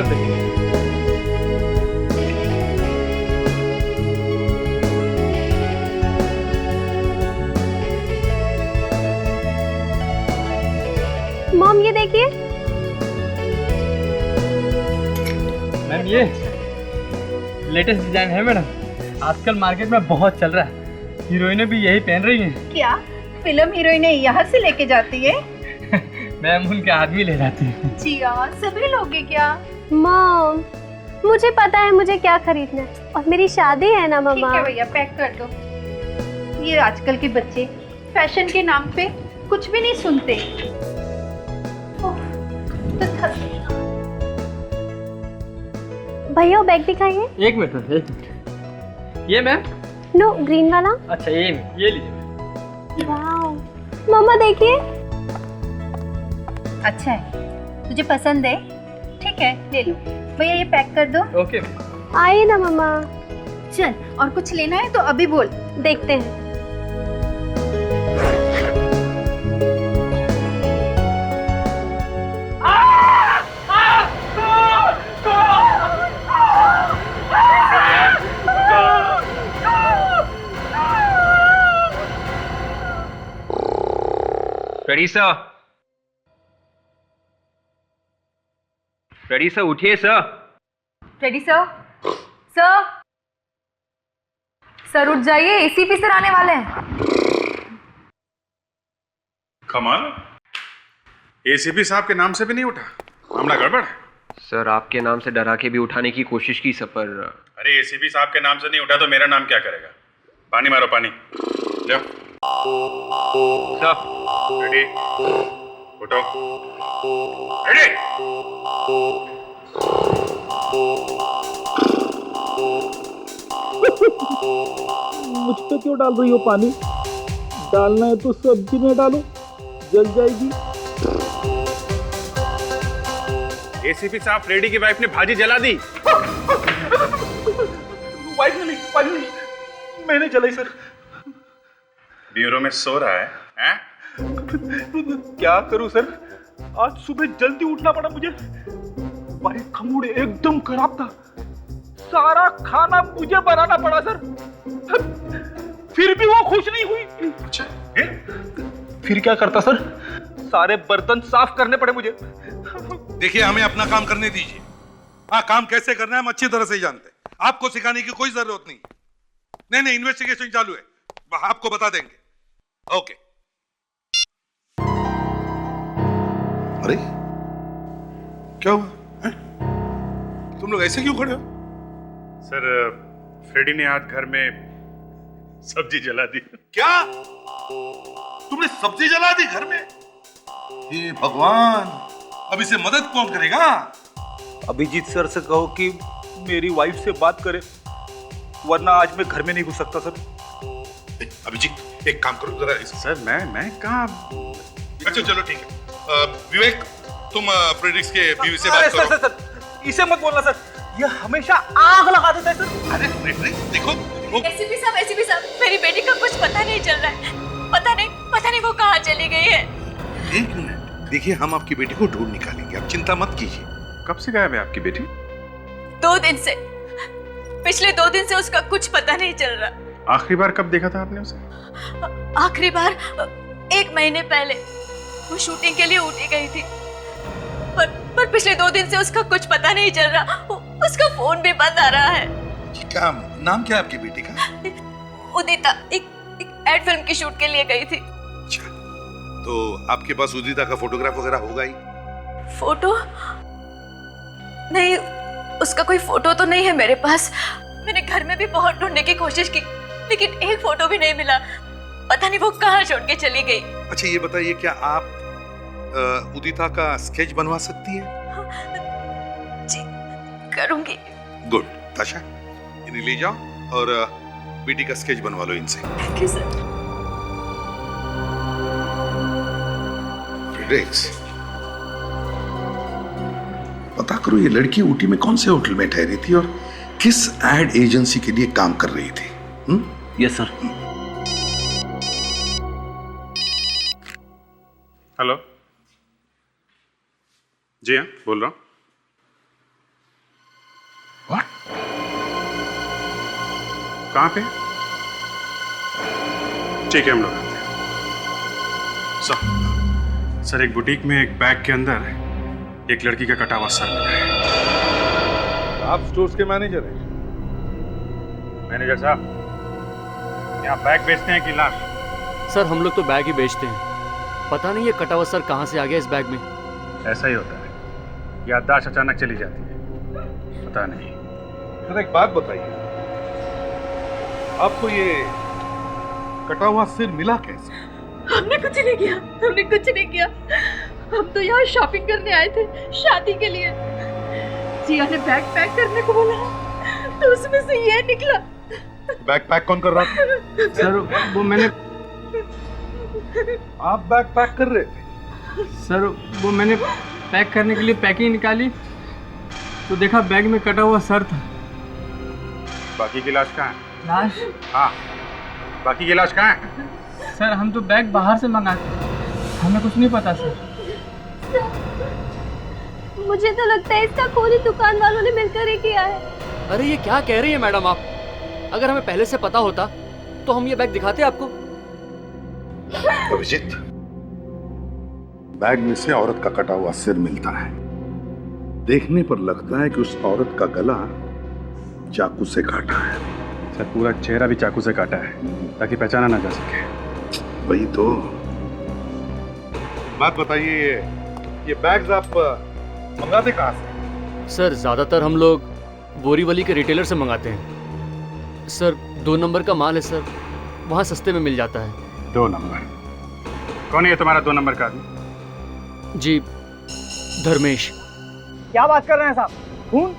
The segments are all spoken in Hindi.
तरफ देखिए। मॉम ये देखिए। मैम ये लेटेस्ट डिजाइन है मैडम, आजकल मार्केट में बहुत चल रहा है। हीरोइनें भी यही पहन रही हैं। क्या फिल्म हीरोइनें यहाँ से लेके जाती है? मैम उनके आदमी ले जाते हैं। जी हाँ, सभी लोग हैं क्या? मॉम मुझे पता है मुझे क्या खरीदना है, और मेरी शादी है ना ठीक मम्मा। है भैया, पैक कर दो। ये आजकल के बच्चे फैशन के नाम पे कुछ भी नहीं सुनते। भैया वो बैग दिखाइए। एक मिनट मैम, एक मिनट। ये मैम? नो ग्रीन वाला। अच्छा ये लीजिए। वाओ मम्मा देखिए। अच्छा है, तुझे पसंद है? ठीक है ले लो भैया, ये पैक कर दो। ओके। आइए ना मम्मा। चल, और कुछ लेना है तो अभी बोल। देखते हैं। रेडी सर, रेडी सर, उठिए sir. Ready sir? Sir sir उठ जाइए, एसीपी सर आने वाले हैं। कमाल, एसीपी साहब के नाम से भी नहीं उठा, मामला गड़बड़ है। सर आपके नाम से डरा के भी उठाने की कोशिश की सर, पर अरे एसीपी साहब के नाम से नहीं उठा तो मेरा नाम क्या करेगा? पानी मारो, पानी लो। सर रेडी, उठो। रेडी। मुझ पे क्यों डाल रही हो पानी? डालना है तो सब्जी में डालो, जल जाएगी। एसीपी साहब, फ्रेडी की वाइफ ने भाजी जला दी। वाइफ ने नहीं, मैंने जलाई सर। ब्यूरो में सो रहा है, हैं? क्या करूं सर, आज सुबह जल्दी उठना पड़ा मुझे। वाइफ का मूड एकदम खराब था, सारा खाना मुझे बनाना पड़ा सर। फिर भी वो खुश नहीं हुई। अच्छा, फिर क्या करता सर, सारे बर्तन साफ करने पड़े मुझे। देखिए हमें अपना काम करने दीजिए। हाँ, काम कैसे करना है हम अच्छी तरह से ही जानते हैं, आपको सिखाने की कोई जरूरत नहीं। नहीं, इन्वेस्टिगेशन चालू है, आपको बता देंगे। ओके। अरे क्या हुआ है? तुम लोग ऐसे क्यों खड़े हो? सर फ्रेडी ने आज घर में सब्जी जला दी। क्या तुमने सब्जी जला दी घर में? हे भगवान, अब इसे मदद कौन करेगा? अभिजीत सर से कहो कि मेरी वाइफ से बात करे, वरना आज मैं घर में नहीं घुस सकता सर। अभिजीत एक काम करो जरा। सर मैं कहाँ? अच्छा चलो ठीक है। विवेक तुम फ्रेडिक्स के बीवी से बात करो। सर, इसे मत बोलना सर, ये हमेशा आग लगा देता है सर। अरे फ्रेडिक्स देखो एसीपी साहब, मेरी बेटी का कुछ पता नहीं चल रहा है। पता नहीं वो कहाँ चली गई है। एक मिनट देखिए, हम आपकी बेटी को ढूंढ निकालेंगे, आप चिंता मत कीजिए। कब से गायब है आपकी बेटी? 2 दिन से, पिछले 2 दिन से उसका कुछ पता नहीं चल रहा। आखिरी बार कब देखा था आपने उसे? आखिरी बार 1 महीने पहले वो शूटिंग के लिए ऊटी गई थी, पर पिछले 2 दिन से उसका कुछ पता नहीं चल रहा। उसका फोन भी बंद आ रहा है। क्या नाम क्या है आपकी बेटी का? उदिता, एक एड फिल्म की शूट के लिए गई थी। अच्छा, तो आपके पास उदिता का फोटोग्राफ वगैरह होगा ही? फोटो नहीं, उसका कोई फोटो तो नहीं है मेरे पास। मैंने घर में भी बहुत ढूंढने की कोशिश की, लेकिन एक फोटो भी नहीं मिला। पता नहीं वो कहाँ छोड़ के चली गई। अच्छा ये बताइए, क्या आप उदिता का स्केच बनवा सकती है? जी करूंगी। गुड। ताशा, इन्हें ले जाओ और बेटी का स्केच बनवा लो इनसे। Thank you sir. फ्रेडिक्स, पता करो ये लड़की ऊटी में कौन से होटल में ठहरी थी और किस एड एजेंसी के लिए काम कर रही थी? Yes sir. हेलो, जी हाँ बोल रहा हूँ। कहाँ पे? ठीक है, हम लोग आते हैं। सर एक बुटीक में एक बैग के अंदर एक लड़की का कटा हुआ सर मिला है। आप स्टोर्स के मैनेजर हैं? मैनेजर साहब, यहाँ बैग बेचते हैं कि लाश? सर हम लोग तो बैग ही बेचते हैं। पता नहीं ये कटा हुआ सर कहाँ से आ गया इस बैग में। ऐसा ही होता है, याददाश्त अचानक चली जाती है, पता नहीं। सर एक बात बताइए, आपको ये कटा हुआ सिर मिला कैसे? हमने कुछ नहीं किया, हमने कुछ नहीं किया। हम तो यहाँ शॉपिंग करने आए थे शादी के लिए। जिया ने बैग पैक करने को बोला तो उसमें से ये निकला। बैग पैक कौन कर रहा था? सर वो मैंने आप बैग पैक कर रहे थे? सर वो मैंने पैक करने के लिए पैकिंग निकाली तो देखा बैग में कटा हुआ सर था। बाकी की लाश कहाँ है? लाश? हाँ, बाकी की लाश कहाँ है? सर हम तो बैग बाहर से मंगाते हैं, हमें कुछ नहीं पता सर। मुझे तो लगता है इसका खून ही दुकान वालों ने मिलकर ही किया है। अरे ये क्या कह रही है मैडम आप? अगर हमें पहले से पता होता तो हम ये बैग दिखाते आपको। अभिजीत, बैग में से औरत का कटा हुआ सिर मिलता है। देखने पर लगता है कि उस औरत का गला चाकू से काटा है। सर पूरा चेहरा भी चाकू से काटा है ताकि पहचाना ना जा सके। वही तो। बात बताइए, ये बैग्स आप मंगाते कहाँ से? सर ज़्यादातर हम लोग बोरीवली के रिटेलर से मंगाते हैं। सर 2 नंबर का माल है सर, वहाँ सस्ते में मिल जाता है। 2 नंबर? कौन है ये तुम्हारा 2 नंबर का आदमी? जी धर्मेश। क्या बात कर रहे हैं साहब? खून?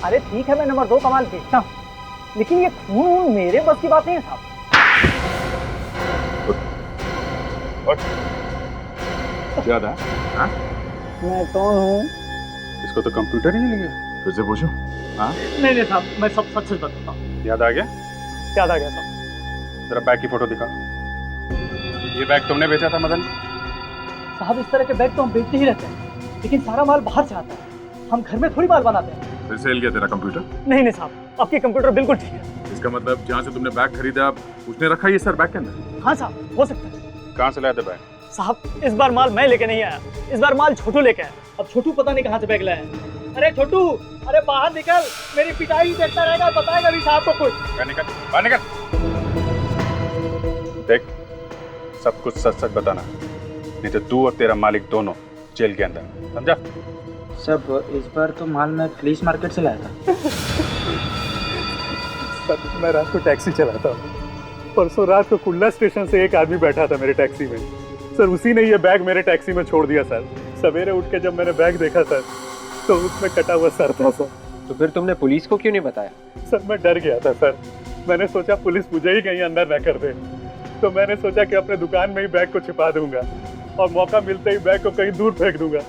अरे ठीक है, मैं नंबर 2 का माल बेचता हूँ, लेकिन ये खून मेरे बस की बात नहीं है साहब। ज्यादा? हाँ? मैं कौन हूँ? इसको तो कंप्यूटर ही नहीं लिया। फिर से पूछो। हाँ? नहीं साहब, मैं सब सच सच बताता हूँ। याद आ गया? याद आ गया साहब। जरा बैग की फोटो दिखाओ। ये बैग तुमने बेचा था मदन? साहब इस तरह के बैग तो हम बेचते ही रहते हैं, लेकिन सारा माल बाहर से आता है, हम घर में थोड़ी माल बनाते हैं। फिर से हिल गया तेरा कंप्यूटर? नहीं साहब, आपकी कंप्यूटर बिल्कुल ठीक है। इसका मतलब जहाँ से तुमने बैग खरीदा उसने रखा ये सर बैग के अंदर? हाँ साहब, हो सकता है। कहाँ से लाए थे बैग? साहब इस बार माल मैं लेके नहीं आया, इस बार माल छोटू लेके आया। अब छोटू पता नहीं कहाँ से बैग लाया है। अरे छोटू, अरे बाहर निकल, मेरी पिटाई देखता रहेगा, बताएगा भी साहब को कुछ। निकल बाहर निकल। देख, सब कुछ सच सच बताना, नहीं तो तू और तेरा मालिक दोनों जेल के अंदर, समझा? सब इस बार तो माल मैं पुलिस मार्केट से लाया था। सर मैं रात को टैक्सी चलाता हूँ। परसों रात को कुल्ला स्टेशन से एक आदमी बैठा था मेरे टैक्सी में। सर उसी ने ये बैग मेरे टैक्सी में छोड़ दिया सर। सवेरे उठ के जब मैंने बैग देखा सर तो उसमें कटा हुआ सर था सर। तो फिर तुमने पुलिस को क्यों नहीं बताया? सर मैं डर गया था सर, मैंने सोचा पुलिस मुझे ही कहीं अंदर न कर दे, तो मैंने सोचा कि अपने दुकान में ही बैग को छिपा दूंगा और मौका मिलते ही बैग को कहीं दूर फेंक दूंगा।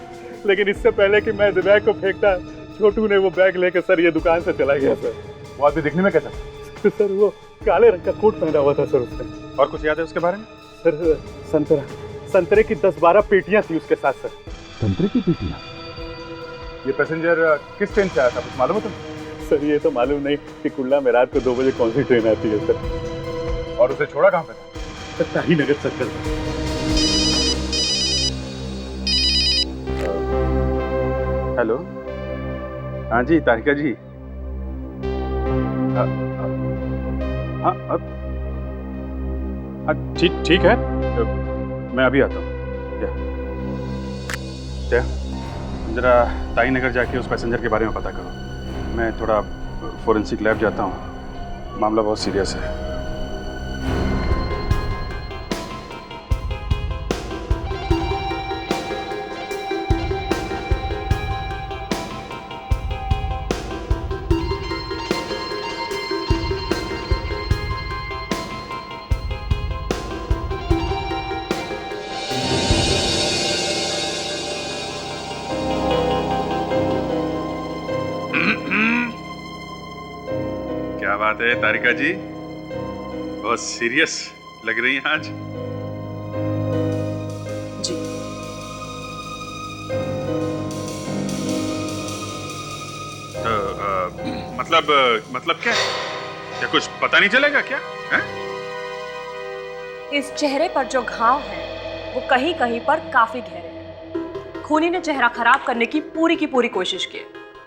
लेकिन इससे पहले कि मैं बैग को फेंकता, छोटू ने वो बैग लेकर सर ये दुकान से चला गया सर। वो आदमी दिखने में कैसा? तो सर वो काले रंग का कोट पहना हुआ था सर उसने। और कुछ याद है उसके बारे में? सर संतरे की 10-12 पेटियां थी उसके साथ सर। संतरे की पेटियां? ये पैसेंजर किस ट्रेन से आया था, कुछ मालूम है तुम्हें? सर ये तो मालूम नहीं कि कुल्ला में रात को 2 बजे कौन सी ट्रेन आती है सर। और उसे छोड़ा कहाँ पे था? सर ताही नगर सर्कल। हेलो, हाँ जी तारिका जी। हाँ ठीक है, मैं अभी आता हूँ। क्या जरा ताई नगर जाके उस पैसेंजर के बारे में पता करो। मैं थोड़ा फोरेंसिक लैब जाता हूँ, मामला बहुत सीरियस है। क्या बात है तारिका जी, बहुत सीरियस लग रही हैं आज। जी तो मतलब क्या? क्या कुछ पता नहीं चलेगा क्या है? इस चेहरे पर जो घाव है वो कहीं कहीं पर काफी गहरे हैं। खूनी ने चेहरा खराब करने की पूरी कोशिश की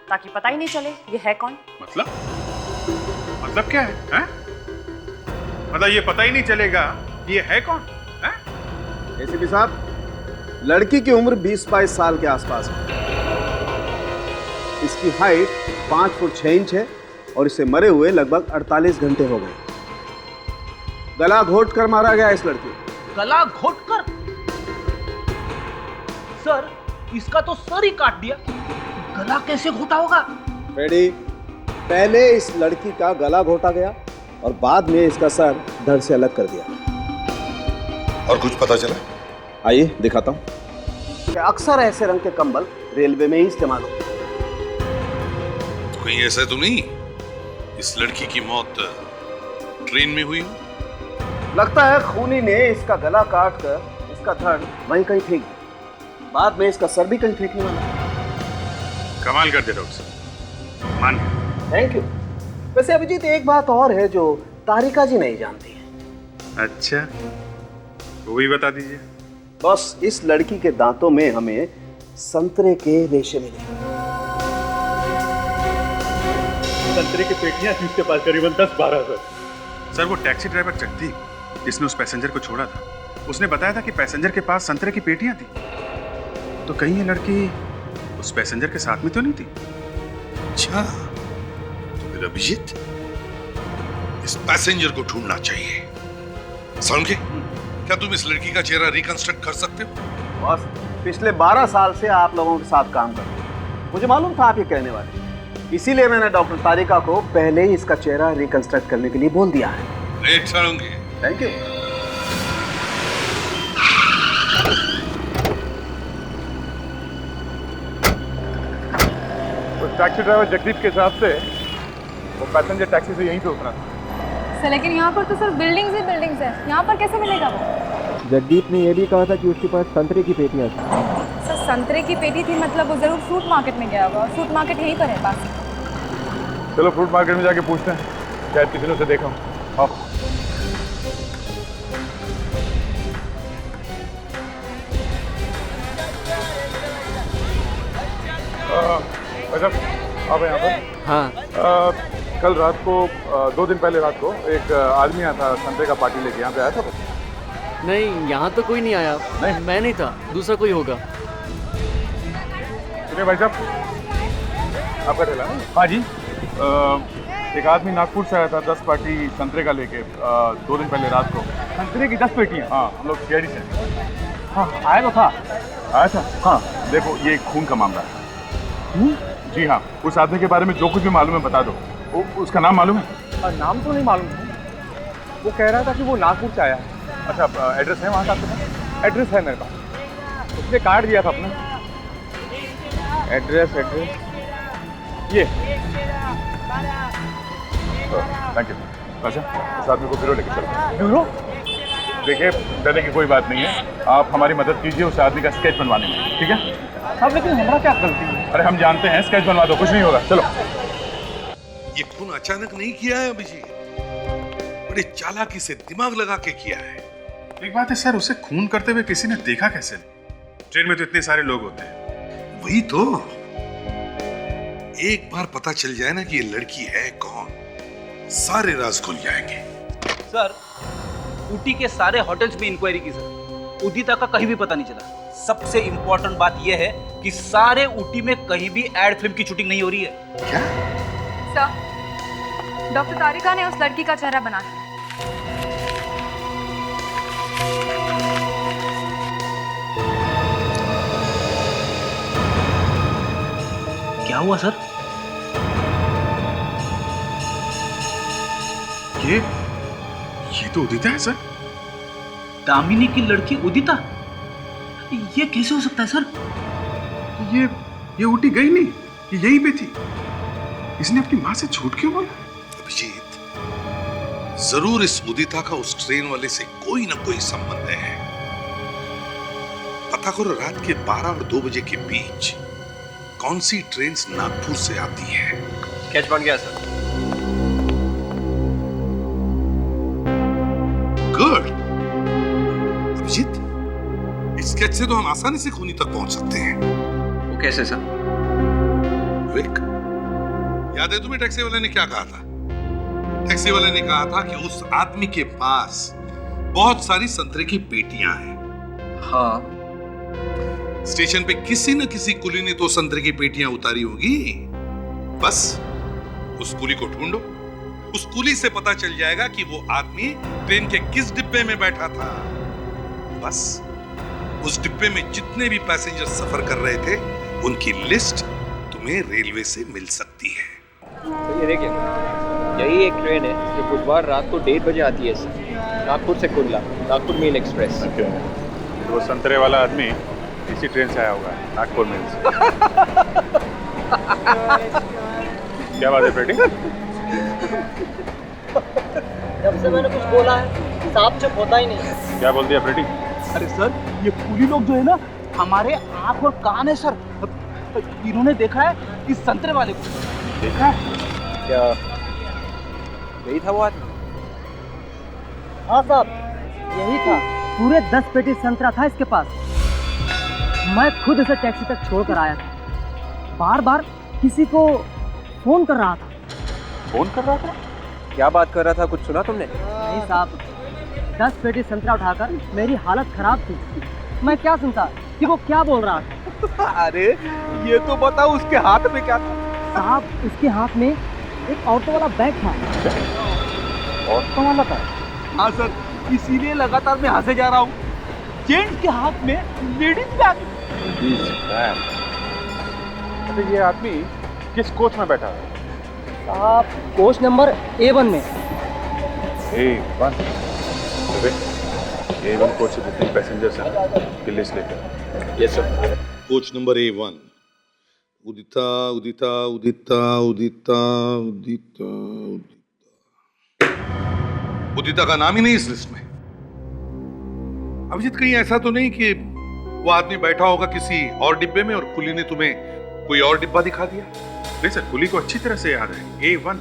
ताकि पता ही नहीं चले ये है कौन। मतलब क्या है? मतलब ये पता ही नहीं चलेगा ये है कौन? एसीपी साहब, लड़की की उम्र 20-22 साल के आसपास है। इसकी हाइट 5 फुट 6 इंच है और इसे मरे हुए लगभग 48 घंटे हो गए। गला घोट कर मारा गया इस लड़की को। गला घोट कर? सर, इसका तो सर ही काट दिया, गला कैसे घोटा होगा? रेडी, पहले इस लड़की का गला घोटा गया और बाद में इसका सर धड़ से अलग कर दिया। और कुछ पता चला? आइए दिखाता हूँ। अक्सर ऐसे रंग के कंबल रेलवे में ही इस्तेमाल होते हैं। कहीं ऐसा तो नहीं इस लड़की की मौत ट्रेन में हुई हो? लगता है खूनी ने इसका गला काट कर इसका धड़ वहीं कहीं फेंक दिया। बाद में इसका सर भी कहीं फेंकने वाला। कमाल कर दिया डॉक्टर साहब, मान गए। Thank you. वैसे अभिजीत, एक बात और है जो तारिका जी नहीं जानती है। अच्छा, वो भी बता दीजिए। बस इस लड़की के दांतों में हमें संतरे के रेशे मिले। संतरे की पेटियां थी उसके पास, करीबन 10-12 सर वो टैक्सी ड्राइवर जगदीप जिसने उस पैसेंजर को छोड़ा था, उसने बताया था कि पैसेंजर के पास संतरे की पेटियां थी। तो कहीं ये लड़की उस पैसेंजर के साथ में तो नहीं थी? अच्छा, तो फिर अभिजीत इस पैसेंजर को ढूंढना चाहिए। समझे? क्या तुम इस लड़की का चेहरा रिकंस्ट्रक्ट कर सकते हो? बस पिछले 12 साल से आप लोगों के साथ काम कर रहे हैं। मुझे मालूम था आप ये कहने वाले, इसीलिए मैंने डॉक्टर तारिका को पहले ही इसका चेहरा रिकंस्ट्रक्ट करने के लिए बोल दिया है। Thank you. उस टैक्सी ड्राइवर जगदीप के हिसाब से वो पैसेंजर टैक्सी से यहीं पे उतरा था। सर लेकिन यहाँ पर तो सिर्फ बिल्डिंग्स है, यहाँ पर कैसे मिलेगा वो? जगदीप ने यह भी कहा था कि उसके पास संतरे की पेटियां थी। सर संतरे की पेटी थी मतलब वो जरूर फ्रूट मार्केट में गया होगा, और फ्रूट मार्केट यहीं पर है पास। चलो फ्रूट मार्केट में जाके पूछते हैं, शायद किसी ने उसे देखा हो। आओ। अच्छा, आप यहाँ पर? हाँ। कल रात को 2 दिन पहले रात को एक आदमी आया था संतरे का पार्टी लेके, यहाँ पे आया था? नहीं, यहाँ तो कोई नहीं आया। नहीं, मैं नहीं था, दूसरा कोई होगा। सुनिए भाई साहब, आपका ठेला ना? हाँ जी। एक आदमी नागपुर से आया था 10 पार्टी संतरे का लेके 2 दिन पहले रात को। संतरे की 10 पेटियाँ? हाँ, हम लोग सीआईडी से। हाँ, आया तो था। आया था? हाँ। देखो, ये खून का मामला है। जी हाँ, उस आदमी के बारे में जो कुछ भी मालूम है बता दो। उसका नाम मालूम है? नाम तो नहीं मालूम है। वो कह रहा था कि वो नागपुर से आया है। अच्छा, एड्रेस है वहाँ का आपके पास? एड्रेस है मेरे पास, उसने कार्ड दिया था अपना। एड्रेस ये। Thank you. अच्छा, उस आदमी को ब्यूरो लेके चलो। ब्यूरो? देखिए, डरने की कोई बात नहीं है, आप हमारी मदद कीजिए उस आदमी का स्केच बनवाने में, ठीक है? अब लेकिन हमारा क्या गलती है? अरे हम जानते हैं, स्केच बनवा दो, कुछ नहीं होगा। चलो। ये खून अचानक नहीं किया है अभिजीत, बड़े चालाकी से दिमाग लगा के किया है। एक बात है सर, उसे खून करते हुए किसी ने देखा कैसे? ट्रेन में तो इतने सारे लोग होते हैं। वही तो, एक बार पता चल जाए ना कि ये लड़की है कौन, सारे राज खुल जाएंगे। सर, ऊटी के सारे होटल्स में इंक्वायरी की सर, उदिता का कहीं भी पता नहीं चला। सबसे इंपॉर्टेंट बात यह है कि सारे ऊटी में कहीं भी एड फिल्म की शूटिंग नहीं हो रही है। क्या? सर, डॉक्टर तारिका ने उस लड़की का चेहरा बना दिया। क्या हुआ सर? ये तो उदिता है सर। दामिनी की लड़की उदिता? ये कैसे हो सकता है सर? ये ऊटी गई नहीं, ये यहीं पे थी। इसने अपनी माँ से झूठ क्यों बोला? अभिजीत, जरूर इस उदिता का उस ट्रेन वाले से कोई ना कोई संबंध है। पता करो रात के 12 और 2 बजे के बीच कौन सी ट्रेन नागपुर से आती है। स्केच बन गया सर। इस स्केच से तो हम आसानी से खूनी तक पहुंच सकते हैं। वो कैसे सर? विक, याद है तुम्हें टैक्सी वाले ने क्या कहा था? टैक्सी वाले ने कहा था कि उस आदमी के पास बहुत सारी संतरे की पेटियां हैं। हाँ। स्टेशन पे किसी न किसी कुली ने तो संतरे की पेटियां उतारी होगी। बस उस कुली को ढूंढो, उस कुली से पता चल जाएगा कि वो आदमी ट्रेन के किस डिब्बे में बैठा था। बस उस डिब्बे में जितने भी पैसेंजर सफर कर रहे थे उनकी लिस्ट तुम्हें रेलवे से मिल सकती है। तो ये देखिए, यही एक ट्रेन है जो बुधवार रात को 1:30 बजे आती है सर, नागपुर से कुर्ला, नागपुर मेल एक्सप्रेस। वो संतरे वाला आदमी इसी ट्रेन से आया होगा, नागपुर मेल से। क्या बात है फ्रेडी? जब से मैंने कुछ बोला है साहब चुप होता ही नहीं। क्या बोल दिया फ्रेडी? अरे सर, ये कुली लोग जो है ना, हमारे आंख और कान है सर। इन्होंने देखा है इस संतरे वाले को। देखा है? क्या यही था वो आदमी? हाँ साहब, यही था। पूरे 10 पेटी संतरा था इसके पास। मैं खुद इसे टैक्सी तक छोड़कर आया था। बार बार किसी को फोन कर रहा था। फोन कर रहा था? क्या बात कर रहा था, कुछ सुना तुमने? नहीं साहब, 10 पेटी संतरा उठाकर मेरी हालत खराब थी। मैं क्या सुनता कि वो क्या बोल रहा था। अरे ये तो बताओ, उसके हाथ में क्या था? साहब, उसके हाथ में एक ऑटो वाला बैग था। ऑटो वाला था? हाँ सर, इसीलिए लगातार मैं हंसे जा रहा हूँ। जेंट्स के हाथ में लेडीज बैग। तो ये आदमी किस कोच में बैठा है? साहब, कोच नंबर A1 में। A1? A1 कोच से जितने पैसेंजर्स हैं लिस्ट लेकर। Yes sir. Coach number A1, उदिता उदिता उदिता उदिता उदिता उदिता। उदिता का नाम ही नहीं इस लिस्ट में। अभिजीत, कहीं ऐसा तो नहीं कि वो आदमी बैठा होगा किसी और डिब्बे में और कुली ने तुम्हें कोई और डिब्बा दिखा दिया? नहीं सर, कुली को अच्छी तरह से याद है A1,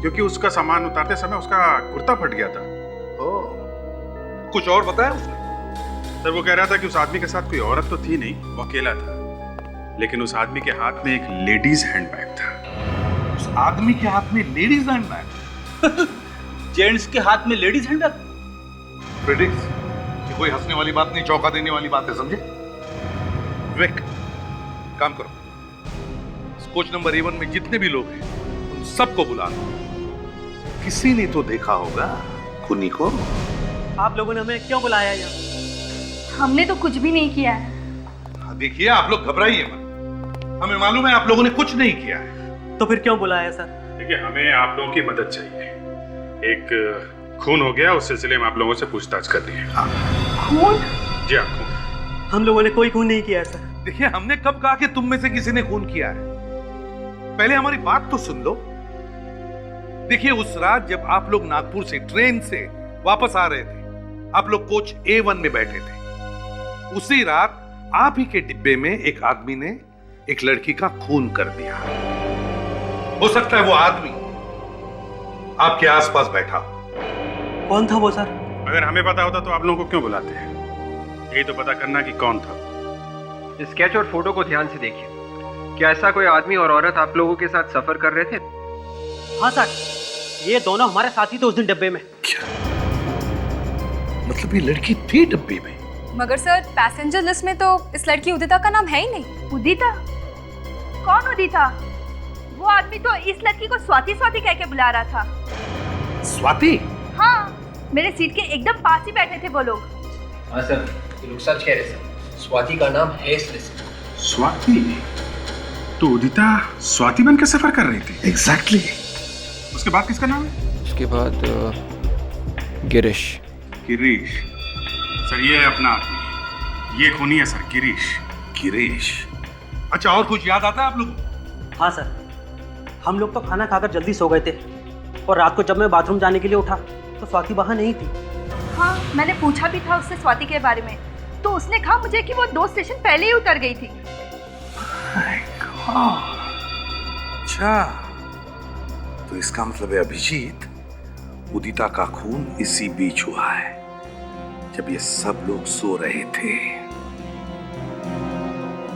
क्योंकि उसका सामान उतारते समय उसका कुर्ता फट गया था। कुछ और बताया उसने? सर, वो कह रहा था कि उस आदमी के साथ कोई औरत तो थी नहीं, वो अकेला था। लेकिन उस आदमी के हाथ में एक लेडीज हैंडबैग था। उस आदमी के हाथ में लेडीज हैंडबैग? जेंट्स के हाथ में लेडीज हैंडबैग? प्रेडिक्स, ये कोई हंसने वाली बात नहीं, चौंका देने वाली बात है, समझे? विक, काम करो, कोच नंबर A1 में जितने भी लोग हैं उन सबको बुला लो। किसी ने तो देखा होगा खूनी को। आप लोगों ने हमें क्यों बुलाया यहाँ? हमने तो कुछ भी नहीं किया है। देखिए, आप लोग घबराइए मत, हमें मालूम है आप लोगों ने कुछ नहीं किया है। तो फिर क्यों बुलाया सर? देखिए, हमें आप लोगों की मदद चाहिए। एक खून हो गया, उस सिलसिले में आप लोगों से पूछताछ कर रही है। खून? जी हाँ, खून। हम लोगों ने कोई खून नहीं किया सर। देखिए, हमने कब कहा कि तुम में से किसी ने खून किया है? पहले हमारी बात तो सुन लो। देखिए, उस रात जब आप लोग नागपुर से ट्रेन से वापस आ रहे थे, आप लोग कोच A1 में बैठे थे। उसी रात आप ही के डिब्बे में एक आदमी ने एक लड़की का खून कर दिया। हो सकता है वो आदमी आपके आसपास बैठा हो। कौन था वो सर? अगर हमें पता होता तो आप लोगों को क्यों बुलाते हैं? यही तो पता करना कि कौन था। स्केच और फोटो को ध्यान से देखिए। क्या ऐसा कोई आदमी और औरत आप लोगों के साथ सफर कर रहे थे? हाँ सर, ये दोनों हमारे साथी थे उस दिन डब्बे में। क्या मतलब ये लड़की थी डब्बे में? मगर सर, पैसेंजर लिस्ट में तो इस लड़की उदिता का नाम है ही नहीं। उदिता? कौन उदिता? वो आदमी तो इस लड़की को स्वाति स्वाति कह के बुला रहा था। स्वाति? हाँ, मेरे सीट के एकदम पास ही बैठे थे वो लोग। हाँ सर, ये लोग सच कह रहे सर। स्वाति का नाम है इस लिस्ट में। स्वाति? तो उदिता स्वाति बनकर सफर कर रही थी? एग्जैक्टली। उसके बाद किसका नाम है? उसके बाद गिरीश। गिरीश? सर, ये है अपना आदमी, ये खूनी है सर, गिरीश। गिरीश? अच्छा, और कुछ याद आता है आप लोगों को? हाँ सर, हम लोग तो खाना खाकर जल्दी सो गए थे और रात को जब मैं बाथरूम जाने के लिए उठा तो स्वाति वहाँ नहीं थी। हाँ, मैंने पूछा भी था उससे स्वाति के बारे में, तो उसने कहा मुझे कि वो 2 स्टेशन पहले ही उतर गई थी। अच्छा, तो इसका मतलब है अभिजीत, उदिता का खून इसी बीच हुआ है, जब ये सब लोग सो रहे थे।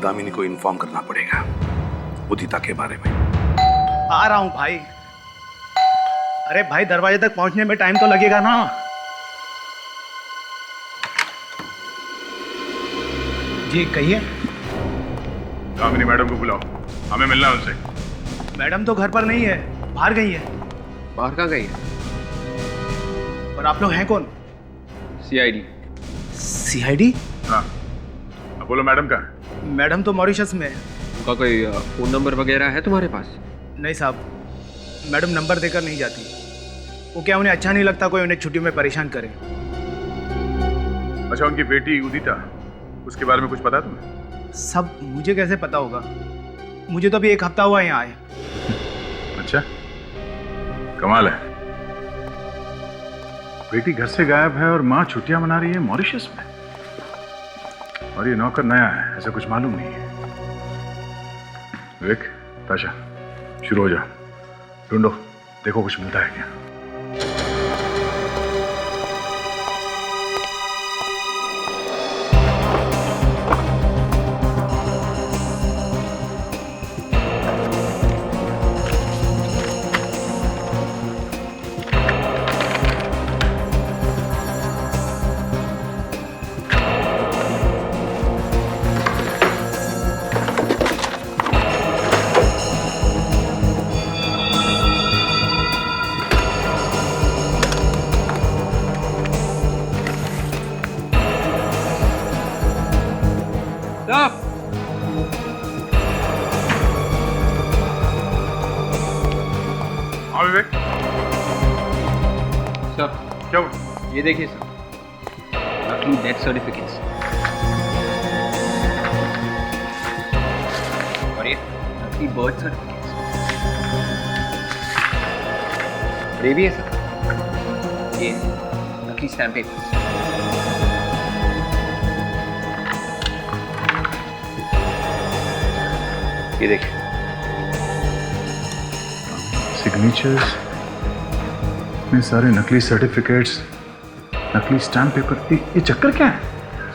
दामिनी को इन्फॉर्म करना पड़ेगा उदिता के बारे में। आ रहा हूं भाई। अरे भाई, दरवाजे तक पहुंचने में टाइम तो लगेगा ना। जी कहिए। दामिनी मैडम को बुलाओ, हमें मिलना है उनसे। मैडम तो घर पर नहीं है, बाहर गई है। बाहर कहाँ गई है? और आप लोग हैं कौन? सीआईडी। सीआईडी? हाँ, अब बोलो मैडम कहाँ है? मैडम तो मॉरिशस में है। उनका कोई फोन नंबर वगैरह है तुम्हारे पास? नहीं साहब, मैडम नंबर देकर नहीं जाती। वो क्या, उन्हें अच्छा नहीं लगता कोई उन्हें छुट्टी में परेशान करे। अच्छा, उनकी बेटी उदिता, उसके बारे में कुछ पता तुम्हें? सब मुझे कैसे पता होगा? मुझे तो अभी 1 हफ्ता हुआ यहाँ आए। अच्छा, कमाल है। बेटी घर से गायब है और माँ छुट्टियां मना रही है मॉरिशस में। और ये नौकर नया है, ऐसा कुछ मालूम नहीं है। विवेक, ताशा, शुरू हो जाओ, ढूंढो, देखो कुछ मिलता है क्या। विवेक, सर क्या हुआ? ये देखिए सर, नकली डेथ सर्टिफिकेट्स और ये नकली बर्थ सर्टिफिकेट्स। ये भी है सर, ये नकली स्टैम्प पेपर्स। ये देखिए सिग्नेचर्स में सारे नकली सर्टिफिकेट्स, नकली स्टैम्प पेपर। ये चक्कर क्या है?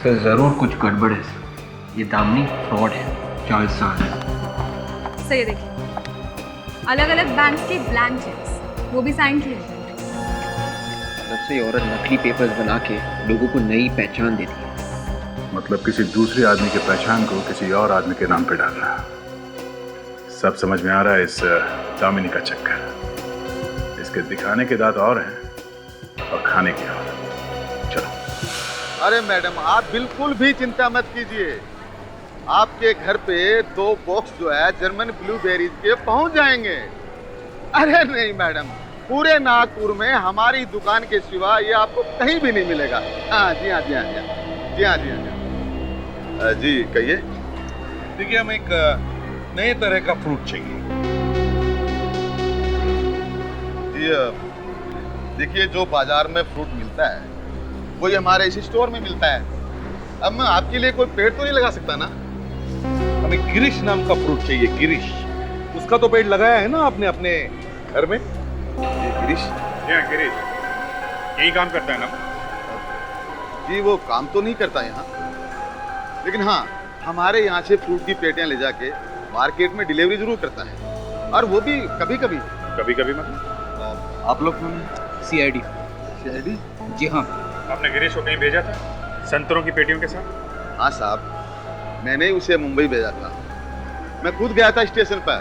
सर जरूर कुछ गड़बड़ है सर, ये दामिनी फ्रॉड है, जालसाज। सर ये देखिए, अलग अलग बैंक के ब्लैंक चेक्स, वो भी साइन किए हैं। तब से ये औरत नकली पेपर्स बना के लोगों को नई पहचान देती है। मतलब किसी दूसरे आदमी की पहचान को किसी और आदमी के नाम पे डालना। सब समझ में आ रहा है इस दामिनी का चक्कर। इसके दिखाने के दांत और हैं और खाने के और। चलो। अरे मैडम, आप बिल्कुल भी चिंता मत कीजिए, आपके घर पे 2 बॉक्स जो है जर्मन ब्लूबेरीज के पहुंच जाएंगे। अरे नहीं मैडम, पूरे नागपुर में हमारी दुकान के सिवा ये आपको कहीं भी नहीं मिलेगा। हाँ जी, हाँ जी, हाँ जी, जी हाँ जी, हाँ जी, जी कहिए। देखिए, हम एक नए तरह का फ्रूट चाहिए। जी देखिए, जो बाजार में फ्रूट मिलता है वही हमारे इस स्टोर में मिलता है। अब मैं आपके लिए कोई पेड़ तो नहीं लगा सकता ना। हमें गिरीश नाम का फ्रूट चाहिए, गिरीश। उसका तो पेड़ लगाया है ना आपने अपने घर में? गिरीश? गिरीश यही काम करता है ना? जी वो काम तो नहीं करता यहाँ, लेकिन हाँ हमारे यहाँ से फ्रूट की पेटियां ले जाके मार्केट में डिलीवरी जरूर करता है। और वो भी कभी कभी। कभी कभी मतलब? आप लोग कौन? सीआईडी। सीआईडी? जी हाँ। आपने गिरीश को कहीं भेजा था संतरों की पेटियों के साथ? हाँ साहब, मैंने ही उसे मुंबई भेजा था। मैं खुद गया था स्टेशन पर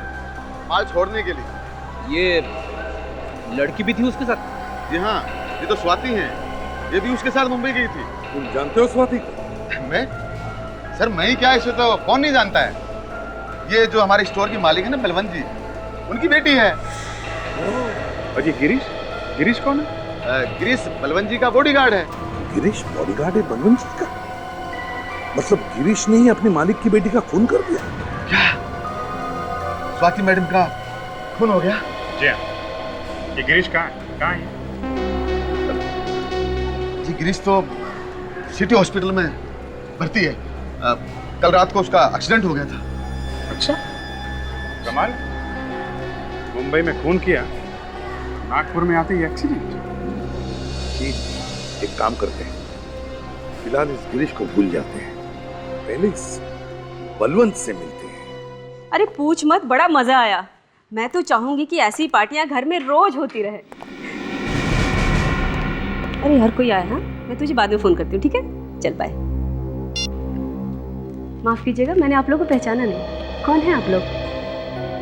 माल छोड़ने के लिए। ये लड़की भी थी उसके साथ? जी हाँ, ये तो स्वाति हैं, ये भी उसके साथ मुंबई गई थी। तुम जानते हो स्वाति को? मैं? सर मैं ही क्या, इसे तो कौन नहीं जानता है। ये जो हमारे स्टोर की मालिक है ना बलवंत जी, उनकी बेटी है। और ये गिरीश? गिरीश कौन है? गिरीश बलवंत जी का बॉडीगार्ड है। गिरीश बॉडीगार्ड है बलवंत जी का? मतलब गिरीश ने ही अपने मालिक की बेटी का खून कर दिया? क्या? स्वाति मैडम का खून हो गया? जी हाँ। ये गिरीश कहाँ है? कहाँ है? जी गिरीश तो सिटी हॉस्पिटल में भर्ती है। कल रात को उसका एक्सीडेंट हो गया था। अच्छा, कमाल। मुंबई में खून किया, नागपुर में आते ही एक्सीडेंट। जी, एक काम करते हैं, फिलहाल इस गिरीश को भूल जाते हैं, पहले इस बलवंत से मिलते हैं। अरे पूछ मत, बड़ा मजा आया। मैं तो चाहूंगी कि ऐसी पार्टियां घर में रोज होती रहे। अरे हर कोई आया। हाँ, मैं तुझे बाद में फोन करती हूँ, ठीक है? चल बाय। माफ कीजिएगा, मैंने आप लोगों को पहचाना नहीं। कौन है आप लोग?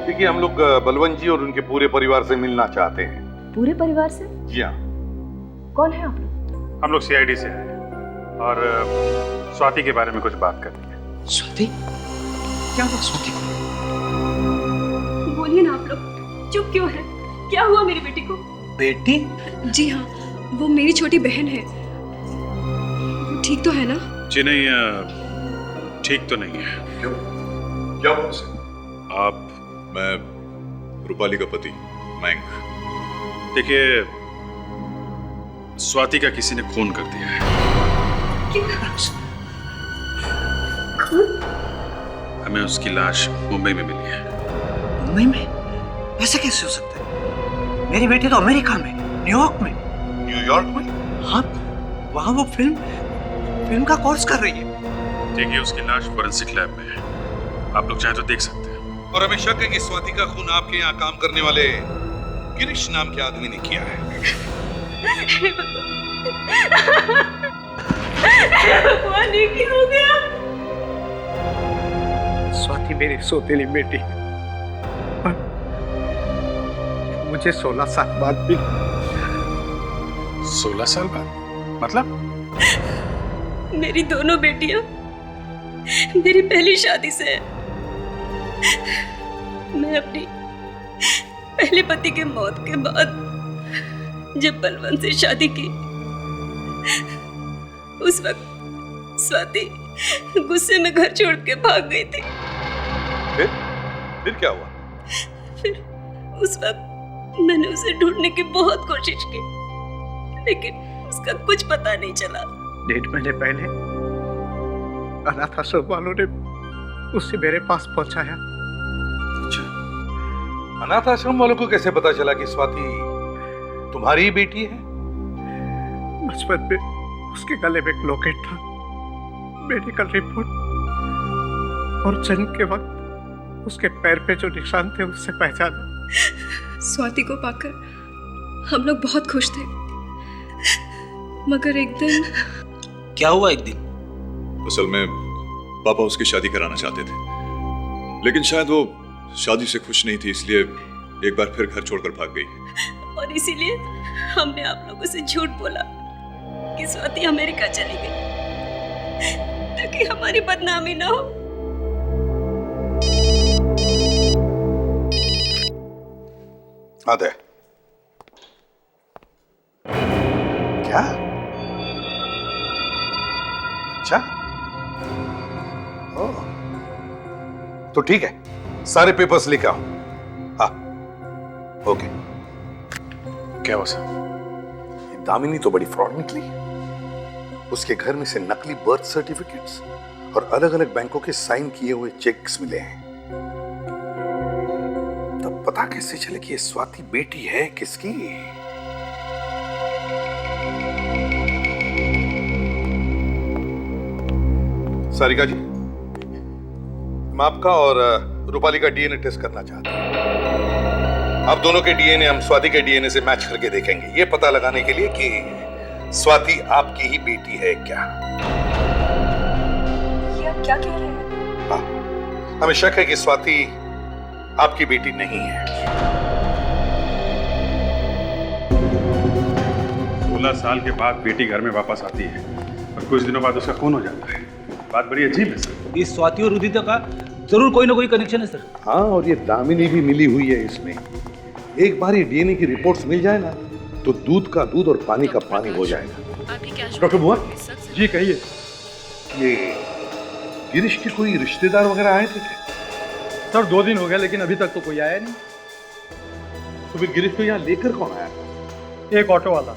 देखिए, हम लोग बलवंत जी और उनके पूरे परिवार से मिलना चाहते हैं। पूरे परिवार से? जी हाँ। कौन है आप लोग? हम लोग सीआईडी से आए हैं और स्वाति के बारे में कुछ बात करनी है। स्वाति? क्या हुआ स्वाति को? बोलिए ना आप लोग, चुप क्यों है? क्या हुआ मेरी बेटी को? बेटी? जी हाँ, वो मेरी छोटी बहन है। वो ठीक तो है ना? जी नहीं, ठीक तो नहीं है। क्यों? क्या हुआ उसे? मैं रूपाली का पति मयंक। देखिए, स्वाति का किसी ने खून कर दिया है। हमें उसकी लाश मुंबई में मिली है। मुंबई में? ऐसा कैसे हो सकता है? मेरी बेटी तो अमेरिका में, न्यूयॉर्क में। न्यूयॉर्क में? हाँ, वहाँ वो फिल्म का कोर्स कर रही है। देखिए, उसकी लाश फोरेंसिक लैब में है। आप लोग चाहे तो देख सकते हैं। और हमें शक है कि स्वाति का खून आपके यहाँ काम करने वाले गिरीश नाम के आदमी ने किया है। भगवान, ये क्या हो गया? स्वाति मेरी सौतेली बेटी, मुझे 16 साल बाद भी। 16 साल बाद? मतलब? मेरी दोनों बेटियां मेरी पहली शादी से है। मैं अपनी पहले पति के मौत के बाद जब बलवंत से शादी की, उस वक्त स्वाति गुस्से में घर छोड़ के भाग गई थी। फिर क्या हुआ? फिर उस वक्त मैंने उसे ढूंढने की बहुत कोशिश की, लेकिन उसका कुछ पता नहीं चला। 1.5 महीने पहले अनाथ आश्रम वालों ने उसे मेरे पास पहुंचाया। अच्छा, अनाथ आश्रम वालों को कैसे पता चला कि स्वाति तुम्हारी ही बेटी है? बचपन में उसके गले में एक लॉकेट था, मेडिकल रिपोर्ट, और जन्म के वक्त उसके पैर पे जो निशान थे उससे पहचाना। स्वाति को पाकर हम लोग बहुत खुश थे, मगर एक दिन। क्या हुआ एक दिन? असल में पापा उसकी शादी कराना चाहते थे, लेकिन शायद वो शादी से खुश नहीं थी, इसलिए एक बार फिर घर छोड़कर भाग गई। और इसीलिए हमने आप लोगों से झूठ बोला कि स्वाति अमेरिका चली गई, ताकि हमारी बदनामी ना हो। आदे क्या? अच्छा, तो ठीक है, सारे पेपर्स लेके आओ। हाँ, ओके। क्या हुआ सर? ये दामिनी तो बड़ी फ्रॉड निकली। उसके घर में से नकली बर्थ सर्टिफिकेट्स और अलग अलग बैंकों के साइन किए हुए चेक्स मिले हैं। तब पता कैसे चले कि ये स्वाति बेटी है किसकी? सारिका जी, मैं आपका और रूपाली का डीएनए टेस्ट करना चाहता हूं। आप दोनों के डीएनए हम स्वाति के डीएनए से मैच करके देखेंगे, ये पता लगाने के लिए कि स्वाति आपकी ही बेटी है क्या। ये आप क्या कह रहे हैं? हाँ, हमें शक है कि स्वाति आपकी बेटी नहीं है। 16 साल के बाद बेटी घर में वापस आती है और कुछ दिनों बाद उसका खून हो जाता है। बात बड़ी अजीब है सर। इस स्वाति और उदिता का जरूर कोई ना कोई कनेक्शन है सर। हाँ, और ये दामिनी भी मिली हुई है इसमें। एक बार ये डीएनए की रिपोर्ट्स मिल जाए ना, तो दूध का दूध और पानी का पानी हो जाएगा। डॉक्टर भुवन जी, कहिए। ये गिरीश के कोई रिश्तेदार वगैरह आए थे क्या? सर 2 दिन हो गया, लेकिन अभी तक तो कोई आया नहीं। तो फिर गिरीश को यहाँ लेकर कौन आया? एक ऑटो वाला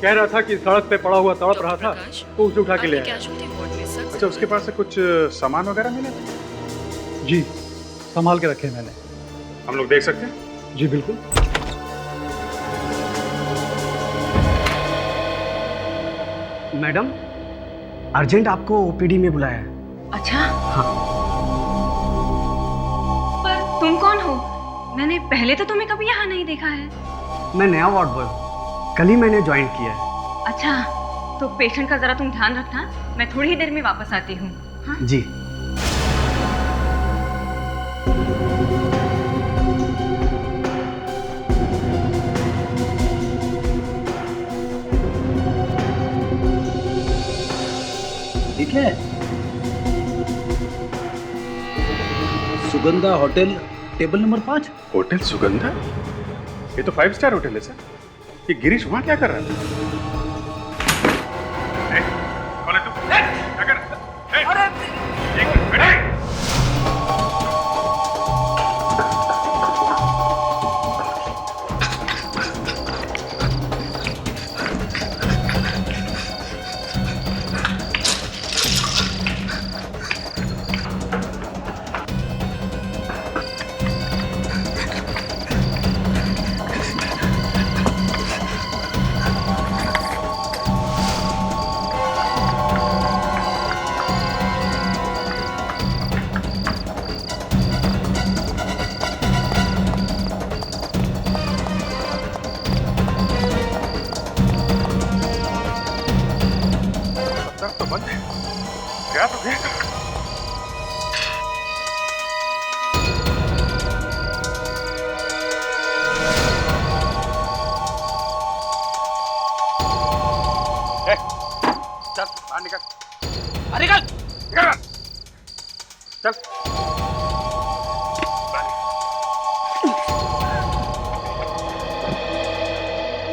कह रहा था कि सड़क पे पड़ा हुआ तड़प रहा था, तो उसे उठा के ले आया। अच्छा, उसके पास से कुछ सामान वगैरह मिला था? जी, संभाल के रखे मैंने। हम लोग देख सकते हैं? जी बिल्कुल। मैडम, अर्जेंट आपको ओपीडी में बुलाया है। अच्छा, हाँ। तुम कौन हो? मैंने पहले तो तुम्हें कभी यहाँ नहीं देखा है। मैं नया वार्ड बॉय हूँ, कल ही मैंने ज्वाइन किया है। अच्छा, तो पेशेंट का जरा तुम ध्यान रखना, मैं थोड़ी ही देर में वापस आती हूँ। हाँ? जी। ठीक है। Sugandha hotel, table number 5। Hotel Sugandha? ये तो 5 स्टार होटल है सर। ये गिरीश वहां क्या कर रहा है? कौन है तू? क्या कर रहा है? अरे एक मिनट बैठ। तो बंद है। क्या तो देख। चल बाहर निकल। अरे निकल। निकल। चल।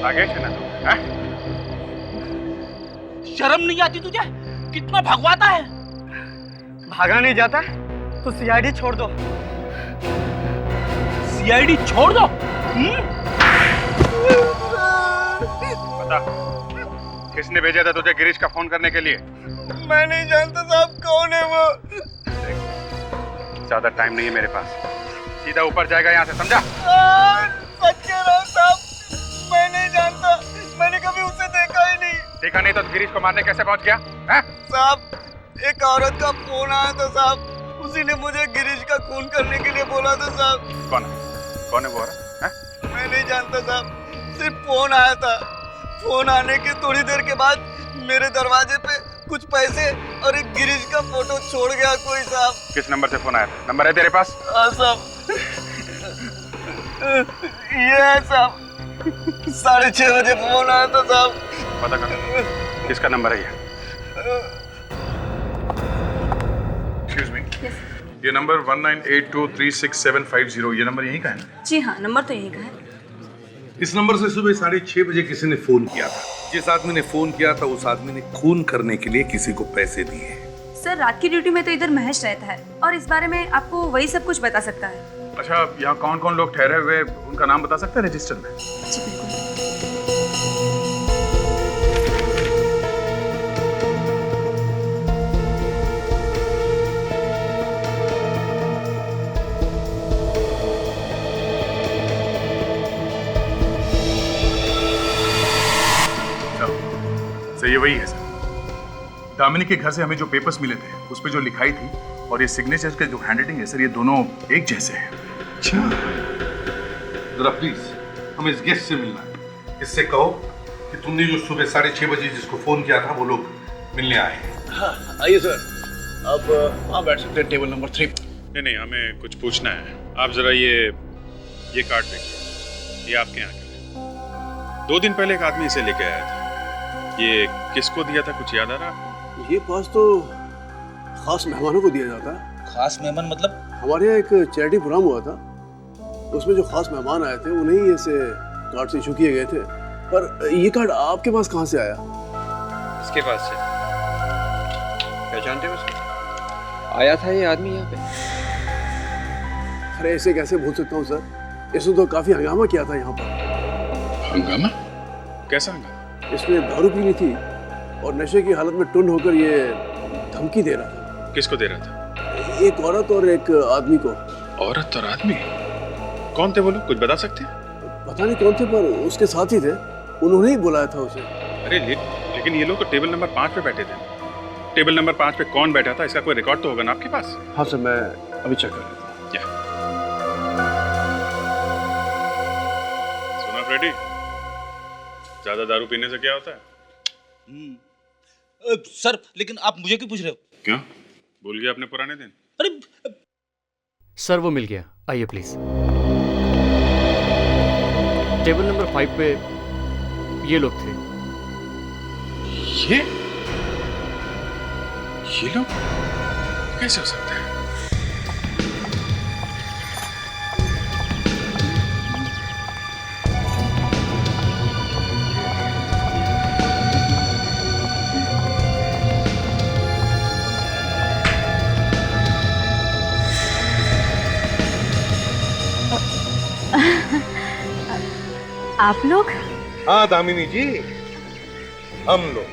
आगे चलना तू, हैं? शर्म नहीं आती तुझे? कितना भगवाता है। भागा नहीं जाता तो सीआईडी छोड़ दो। सीआईडी छोड़ दो? बता, किसने भेजा था तुझे गिरीश का फोन करने के लिए? मैं नहीं जानता साहब कौन है वो। ज्यादा टाइम नहीं है मेरे पास, सीधा ऊपर जाएगा यहाँ से, समझा? सच कह रहा हूं साहब, मैं नहीं जानता, मैंने कभी उसे देखा ही नहीं। देखा नहीं तो गिरीश को मारने कैसे पहुंच गया? हैं? साहब, एक औरत का फोन आया था साहब, उसी ने मुझे गिरीश का खून करने के लिए बोला था साहब। कौन है वो औरत? हैं? मैं नहीं जानता साहब, सिर्फ फोन आया था। फोन आने के थोड़ी देर के बाद मेरे दरवाजे पे कुछ पैसे और एक गिरीश का फोटो छोड़ गया कोई साहब। किस नंबर से फोन आया था? नंबर है तेरे पास? हाँ साहब, ये है साहब, 6:30 बजे फोन आया था साहब। पता कर किसका नंबर है ये? एक्सक्यूज मी, ये नंबर 1982366750, ये नंबर यहीं का है ना? जी हाँ, नंबर तो यही का है। इस नंबर से सुबह 6:30 बजे किसी ने फोन किया था। जिस आदमी ने फोन किया था उस आदमी ने खून करने के लिए किसी को पैसे दिए। सर, रात की ड्यूटी में तो इधर महेश रहता है और इस बारे में आपको वही सब कुछ बता सकता है। अच्छा, यहाँ कौन कौन लोग ठहरे हुए उनका नाम बता सकते हैं रजिस्टर में? जी बिल्कुल। सर ये वही है सर। दामिनी के घर से हमें जो पेपर्स मिले थे उस पे जो लिखाई थी और ये सिग्नेचर के जो हैंडराइटिंग है सर, ये दोनों एक जैसे हैं। अच्छा, जरा प्लीज हमें इस गेस्ट से मिलना है। इससे कहो कि तुमने जो सुबह 6:30 बजे जिसको फोन किया था वो लोग मिलने आए हैं। हाँ, आइए सर, अब वहाँ बैठ सकते हैं, टेबल नंबर 3। नहीं, हमें कुछ पूछना है। आप जरा ये कार्ड देखिए, ये आपके यहाँ का। 2 दिन पहले एक आदमी इसे लेके आया था। ये किसको दिया था, कुछ याद आ रहा है? ये पास तो खास मेहमानों को दिया जाता है। खास मेहमान मतलब? हमारे यहाँ एक चैरिटी प्रोग्राम हुआ था, उसमें जो खास मेहमान आए थे उन्हें ऐसे कार्ड इशू किए गए थे। पर ये कार्ड आपके पास कहाँ से आया? इसके पास से। पहचानते हो उसको? आया था ये आदमी यहाँ पे। अरे ऐसे कैसे भूल सकता हूँ सर, इसने तो काफी हंगामा किया था यहाँ पर। हंगामा? कैसा हंगामा? इसने दारू पी ली थी और नशे की हालत में टुंड होकर ये धमकी दे रहा था। किसको दे रहा था? एक औरत और एक आदमी को। औरत और आदमी? कौन थे वो लोग, कुछ बता सकते हैं? पता नहीं कौन थे, पर उसके साथ ही थे, उन्होंने ही बुलाया था उसे। अरे लेकिन ये लोग तो टेबल नंबर 5 पे बैठे थे। टेबल नंबर 5 पे कौन बैठा था, इसका कोई रिकॉर्ड तो होगा ना आपके पास? हाँ सर, मैं अभी चेक कर लेता हूँ। डैडी, ज्यादा दारू पीने से क्या होता है? सर लेकिन आप मुझे क्यों पूछ रहे हो? क्यों? भूल गया अपने पुराने दिन? अरे सर वो मिल गया, आइए प्लीज। टेबल नंबर 5 पे ये लोग थे। ये लोग कैसे हो सकते हैं? आप लोग? हाँ दामिनी जी, हम लोग।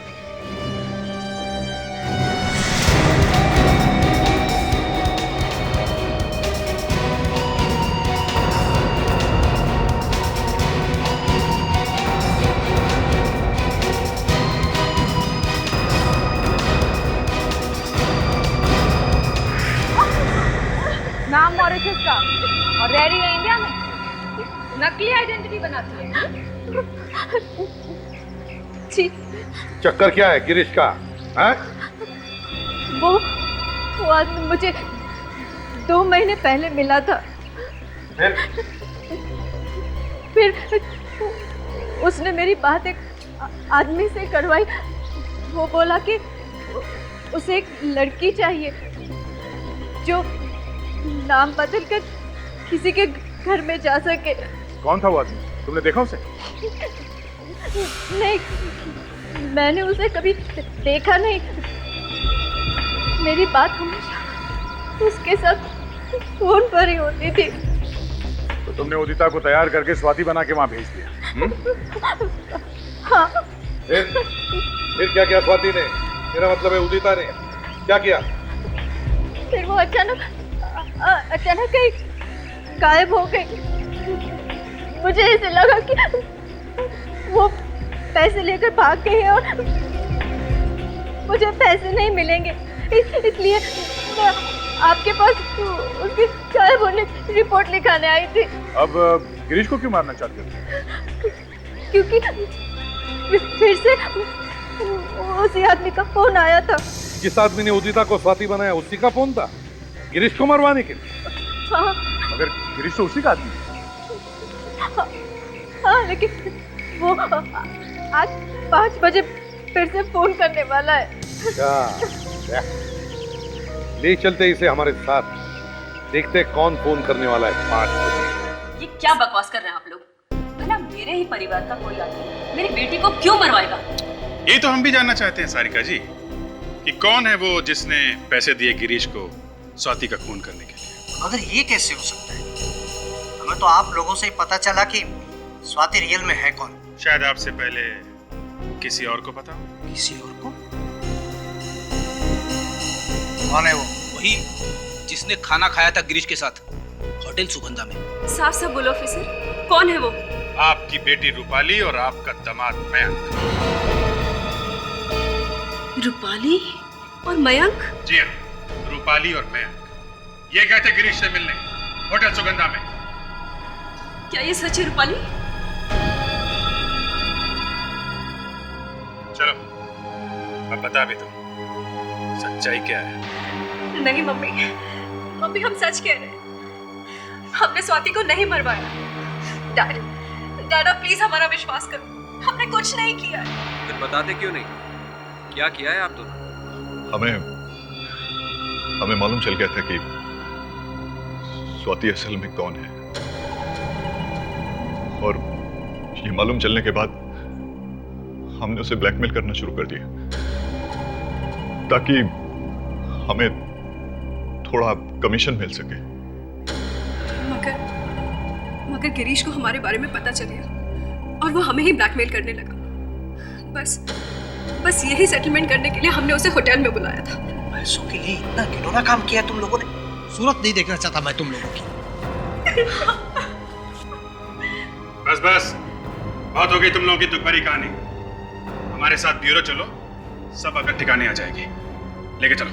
नाम मॉरिशस का और रह रही है इंडिया में, नकली आइडेंटिटी बनाती है। जी चक्कर क्या है गिरीश का? है? वो आदमी मुझे 2 महीने पहले मिला था। फिर उसने मेरी बात एक आदमी से करवाई। वो बोला कि उसे एक लड़की चाहिए जो नाम बदल कर किसी के घर में जा सके। कौन था वो आदमी? तुमने देखा उसे? नहीं, मैंने उसे कभी देखा नहीं। मेरी बात हमेशा उसके साथ फोन पर ही होती थी। तो तुमने उदिता को तैयार करके स्वाति बना के वहां भेज दिया? हाँ। फिर क्या किया स्वाति ने? मेरा मतलब है उदिता ने क्या किया? फिर वो अचानक कहीं गायब हो गई। मुझे ऐसे लगा कि वो पैसे लेकर भाग गई है और मुझे पैसे नहीं मिलेंगे, इसलिए मैं आपके पास उसके गायब होने की रिपोर्ट लिखाने आई थी। अब गिरीश को क्यों मारना चाहते हो? क्योंकि फिर से उसी आदमी का फोन आया था। जिस आदमी ने उदिता को स्वाति बनाया उसी का फोन था गिरीश को मरवाने के लिए? हाँ। मगर गिरीश तो उसी का आदमी है। हाँ, लेकिन वो आज 5 बजे फिर से फोन करने वाला है। क्या? ले चलते इसे हमारे साथ, देखते कौन फोन करने वाला है 5 बजे। ये क्या बकवास कर रहे हैं आप लोग? भला मेरे ही परिवार का कोई आदमी मेरी बेटी को क्यों मरवाएगा? ये तो हम भी जानना चाहते हैं सारिका जी कि कौन है वो जिसने पैसे दिए गिरीश को स्वाति का खून करने के लिए। मगर ये कैसे हो सकता है? हमें तो आप लोगों से ही पता चला कि स्वाति रियल में है कौन। शायद आपसे पहले किसी और को पता हो। किसी और को? कौन है वो? वही जिसने खाना खाया था गिरीश के साथ होटल सुगंधा में। साफ साफ बोलो ऑफिसर, कौन है वो? आपकी बेटी रूपाली और आपका दामाद मयंक। रूपाली और मयंक? जी हाँ, रूपाली और मयंक ये गए थे गिरीश से मिलने होटल सुगंधा में। क्या ये सच है रूपाली? चलो अब बता भी दो सच्चाई क्या है। नहीं मम्मी हम सच कह रहे हैं। हमने स्वाति को नहीं मरवाया। डैडा प्लीज हमारा विश्वास करो, हमने कुछ नहीं किया है। फिर बताते क्यों नहीं? क्या किया है आप दोनों? हमें मालूम चल गया था कि स्वाति असल में कौन है, और ये मालूम चलने के बाद हमने उसे ब्लैकमेल करना शुरू कर दिया ताकि हमें थोड़ा कमीशन मिल सके। मगर गिरीश को हमारे बारे में पता चल गया और वो हमें ही ब्लैकमेल करने लगा। बस यही सेटलमेंट करने के लिए हमने उसे होटल में बुलाया था। पैसों के लिए इतना घिनौना काम किया तुम लोगों ने। सूरत नहीं देखना चाहता मैं तुम लोगों की। बस बहुत हो गई तुम लोगों की दुखभरी कहानी। हमारे साथ ब्यूरो चलो, सब अगर ठिकाने आ जाएगी। लेके चलो।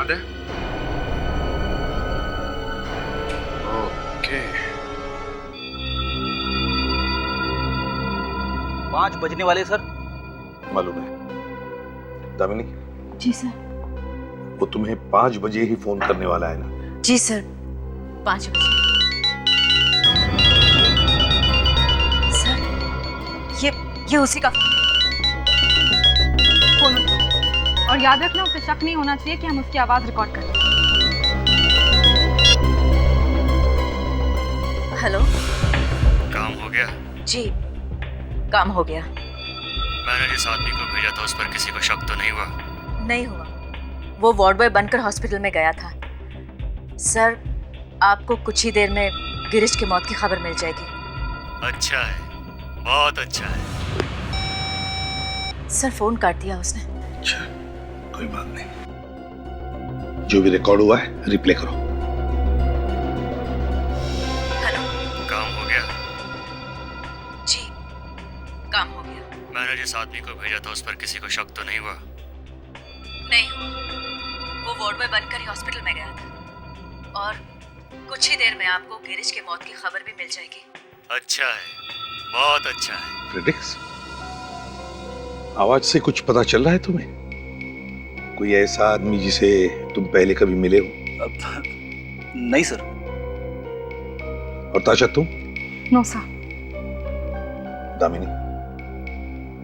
आदे 5 बजने वाले सर। मालूम है दामिनी? जी सर। वो तुम्हें 5 बजे ही फोन करने वाला है ना? जी सर, 5 बजे। सर ये उसी का फोन उठाओ। और याद रखना, उसे शक नहीं होना चाहिए कि हम उसकी आवाज रिकॉर्ड कर रहे हैं। हेलो, काम हो गया? जी काम हो गया। मैंने जिस आदमी को भेजा था उस पर किसी को शक तो नहीं हुआ? नहीं हुआ, वो वार्ड बॉय बनकर हॉस्पिटल में गया था। सर आपको कुछ ही देर में गिरीश की मौत की खबर मिल जाएगी। अच्छा है, बहुत अच्छा है। सर फोन काट दिया उसने। अच्छा, कोई बात नहीं। जो भी रिकॉर्ड हुआ है रिप्ले करो। हेलो, काम हो गया? जी काम हो गया। मैंने जिस आदमी को भेजा था उस पर किसी को शक तो नहीं हुआ? नहीं हुआ, वो वार्ड बॉय बनकर ही हॉस्पिटल में गया था और कुछ ही देर में आपको गिरीश की मौत की खबर भी मिल जाएगी। अच्छा है, बहुत अच्छा है। फ्रेडिक्स, आवाज से कुछ पता चल रहा है तुम्हें? कोई ऐसा आदमी जिसे तुम पहले कभी मिले हो? नहीं सर। और ताशा तुम? No sir. दामिनी,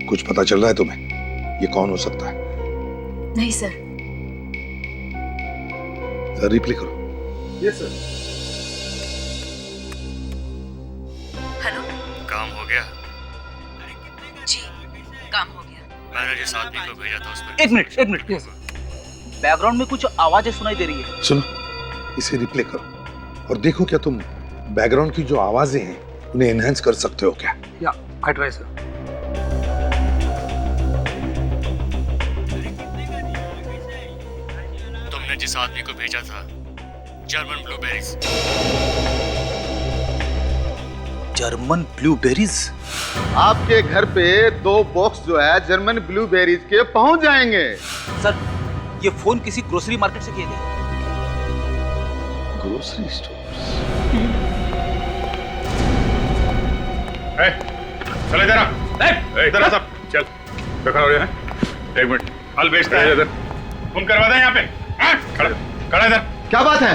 कुछ पता चल रहा है तुम्हें? ये कौन हो सकता है? नहीं सर। सर रिप्ले करो। Yes sir. हेलो, काम हो गया? जी काम हो गया। मैंने जिस आदमी को भेजा था उस पर। एक मिनट। बैकग्राउंड में कुछ आवाजें सुनाई दे रही है। सुनो, इसे रिप्ले करो और देखो क्या तुम बैकग्राउंड की जो आवाजें हैं उन्हें एनहांस कर सकते हो क्या? या आई ट्राई सर। तुमने जिस आदमी को भेजा था, जर्मन ब्लूबेरीज। German blueberries? आपके घर पे 2 बॉक्स जो है जर्मन ब्लूबेरीज के पहुंच जाएंगे। सर ये फोन किसी ग्रोसरी मार्केट से किया गया। Grocery store? चल इधर आ। इधर आ सब, चल। क्या खड़ा हो रहा है? 1 मिनट, फल बेचता है इधर। तुम करवा दें यहाँ पे? खड़ा इधर। क्या बात है?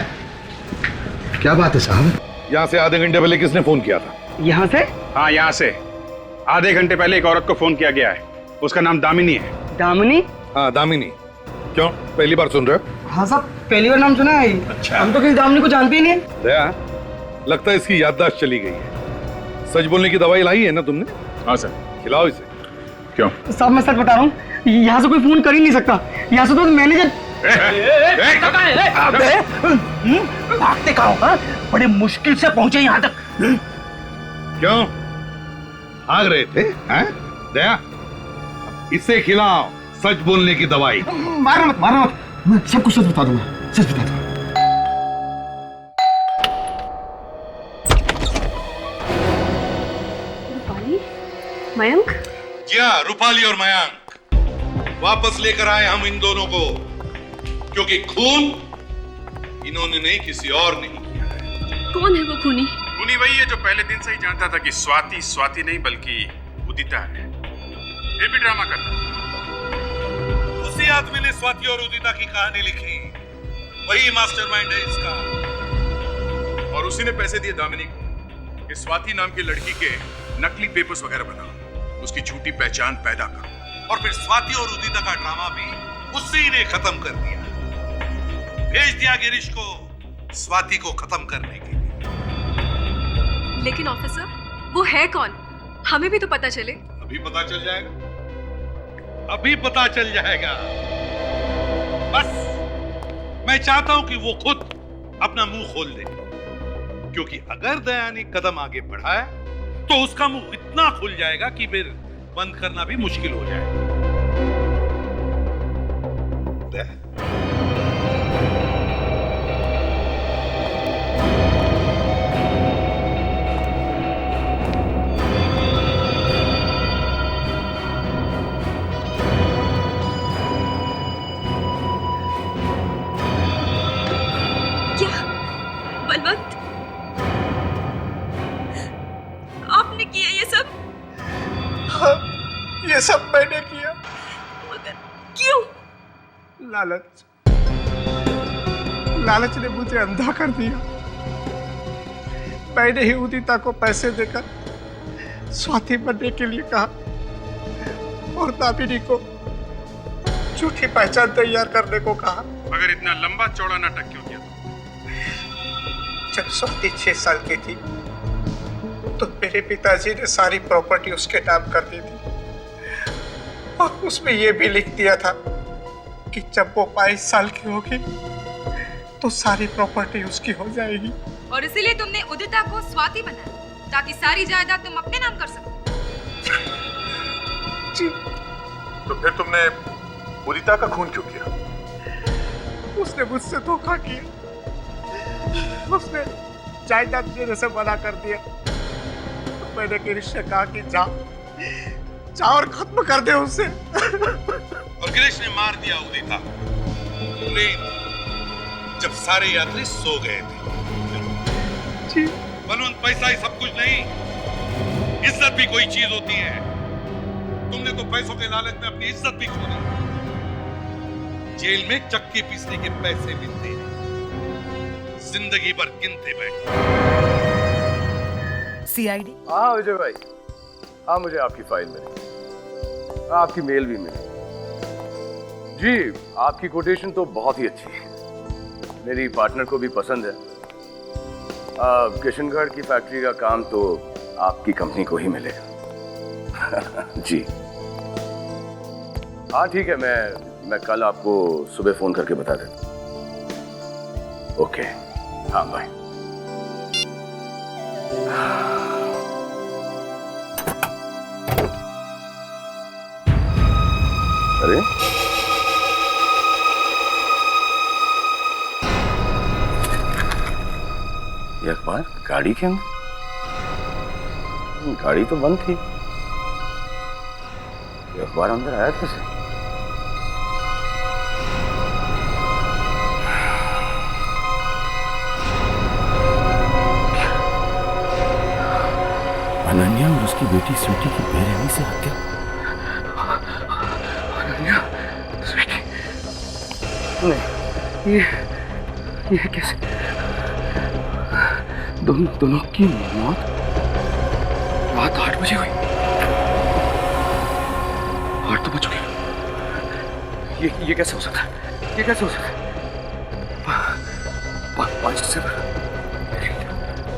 क्या बात है साहब? यहाँ से आधे घंटे पहले किसने फोन किया था? यहाँ से? हाँ यहाँ से। आधे घंटे पहले एक औरत को फोन किया गया है, उसका नाम दामिनी है। दामिनी? हाँ दामिनी। क्यों, पहली बार सुन रहे हो? हाँ साहब, पहली बार नाम सुना है। अच्छा। हम तो किसी दामिनी को जानते ही नहीं। दया, लगता है इसकी याददाश्त चली गई है। सच बोलने की दवाई लाई है ना तुमने? हाँ सर। खिलाओ इसे। क्यों? साहब मैं सच बता रहा हूँ, यहाँ से कोई फोन कर ही नहीं सकता। यहाँ से तो मैनेजर। भागते कहाँ? बड़े मुश्किल से पहुंचे यहाँ तक। क्यों भाग रहे थे? हैं? दया, इसे खिलाओ सच बोलने की दवाई। मारो मत, मैं सब कुछ सच बता दूंगा, सच बता दूंगा। रूपाली, मयंक? जी हाँ, रूपाली और मयंक वापस लेकर आए हम इन दोनों को, क्योंकि खून इन्होंने नहीं, किसी और ने किया है। कौन है वो खूनी? खूनी वही है जो पहले दिन से ही जानता था कि स्वाति नहीं बल्कि उदिता है, ये भी ड्रामा करता था। उसी आदमी ने स्वाति और उदिता की कहानी लिखी, वही मास्टरमाइंड है इसका। और उसी ने पैसे दिए दामिनी को कि स्वाति नाम की लड़की के नकली पेपर्स वगैरह बनाओ, उसकी झूठी पहचान पैदा करो। और फिर स्वाति और उदिता का ड्रामा भी उसी ने खत्म कर दिया, भेज दिया गिरीश को स्वाति को खत्म करने के लिए। लेकिन ऑफिसर, वो है कौन? हमें भी तो पता चले। अभी पता चल जाएगा, अभी पता चल जाएगा। बस मैं चाहता हूं कि वो खुद अपना मुंह खोल दे, क्योंकि अगर दया ने कदम आगे बढ़ाया तो उसका मुंह इतना खुल जाएगा कि फिर बंद करना भी मुश्किल हो जाएगा। क्या बलवंत, आपने किया ये सब? लालच लालच ने मुझे अंधा कर दिया। मैंने ही उदिता को पैसे देकर स्वाति बनने के लिए कहा और दामिनी को झूठी पहचान तैयार करने को कहा। मगर इतना लंबा चौड़ा नाटक क्यों किया? जब स्वाति 6 साल की थी तो मेरे पिताजी ने सारी प्रॉपर्टी उसके नाम कर दी थी और उसमें यह भी लिख दिया था कि जब वो 22 साल की होगी तो सारी प्रॉपर्टी उसकी हो जाएगी। और इसीलिए तुमने उदिता को स्वाति बनाया ताकि सारी जायदाद तुम अपने नाम कर सको। जी। तो फिर तुमने उदिता का खून क्यों किया? उसने मुझसे धोखा किया। उसने जायदाद देने से मना कर दिया। तो मैंने गिरीश से कहा कि जा और खत्म कर दे उसे। और गिरीश ने मार दिया उदिता। ट्रेन जब सारे यात्री सो गए थे। जी। बलवंत, पैसा ही सब कुछ नहीं, इज्जत भी कोई चीज होती है। तुमने तो पैसों के लालच में अपनी इज्जत भी खो दी। जेल में चक्की पीसने के पैसे मिलते हैं, जिंदगी भर गिनते बैठे। सीआईडी। हाँ विजय भाई, हाँ मुझे आपकी फाइल मिली, आपकी मेल भी मिली। जी, आपकी कोटेशन तो बहुत ही अच्छी है, मेरी पार्टनर को भी पसंद है। किशनगढ़ की फैक्ट्री का काम तो आपकी कंपनी को ही मिलेगा। जी हाँ ठीक है, मैं कल आपको सुबह फोन करके बता देता हूँ। ओके, हाँ बाय। अरे ये अखबार गाड़ी के अंदर? गाड़ी तो बंद थी, ये अखबार अंदर आया कैसे? अनन्या और उसकी बेटी स्वीटी की बेरहमी से हत्या। अनन्या, स्वीटी, नहीं, ये कैसे? दोनों की मौत रात 8 बजे हुई। 8 तो बज गए। ये कैसे हो सकता है? ये कैसे हो सकता है? 5 दिसंबर,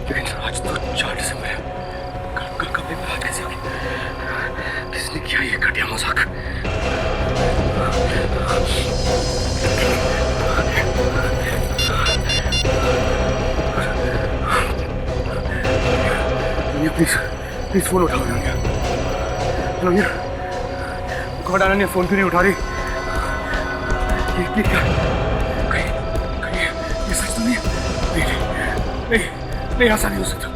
लेकिन आज तो 4 दिसंबर है। कल कब आज कैसे होगी? किसने किया ये घटिया मजाक? प्लीज फोन उठाओ अनन्या। अनन्या, गॉड अनन्या फोन क्यों नहीं उठा रही? ये क्या? कहीं ये सच तो नहीं? नहीं, ऐसा नहीं हो सकता,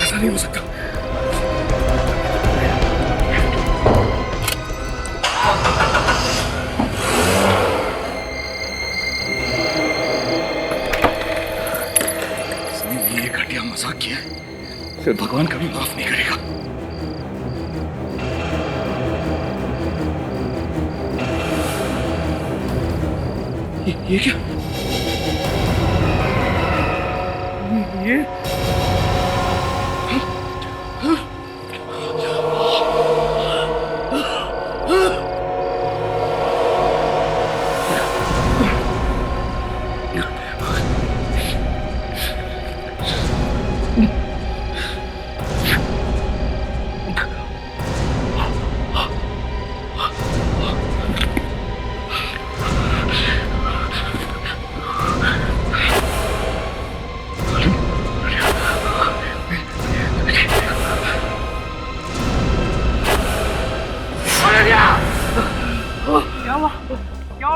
ऐसा नहीं हो सकता। इसने ये घटिया मजाक किया, फिर भगवान कभी माफ नहीं करेगा। ये क्या? ये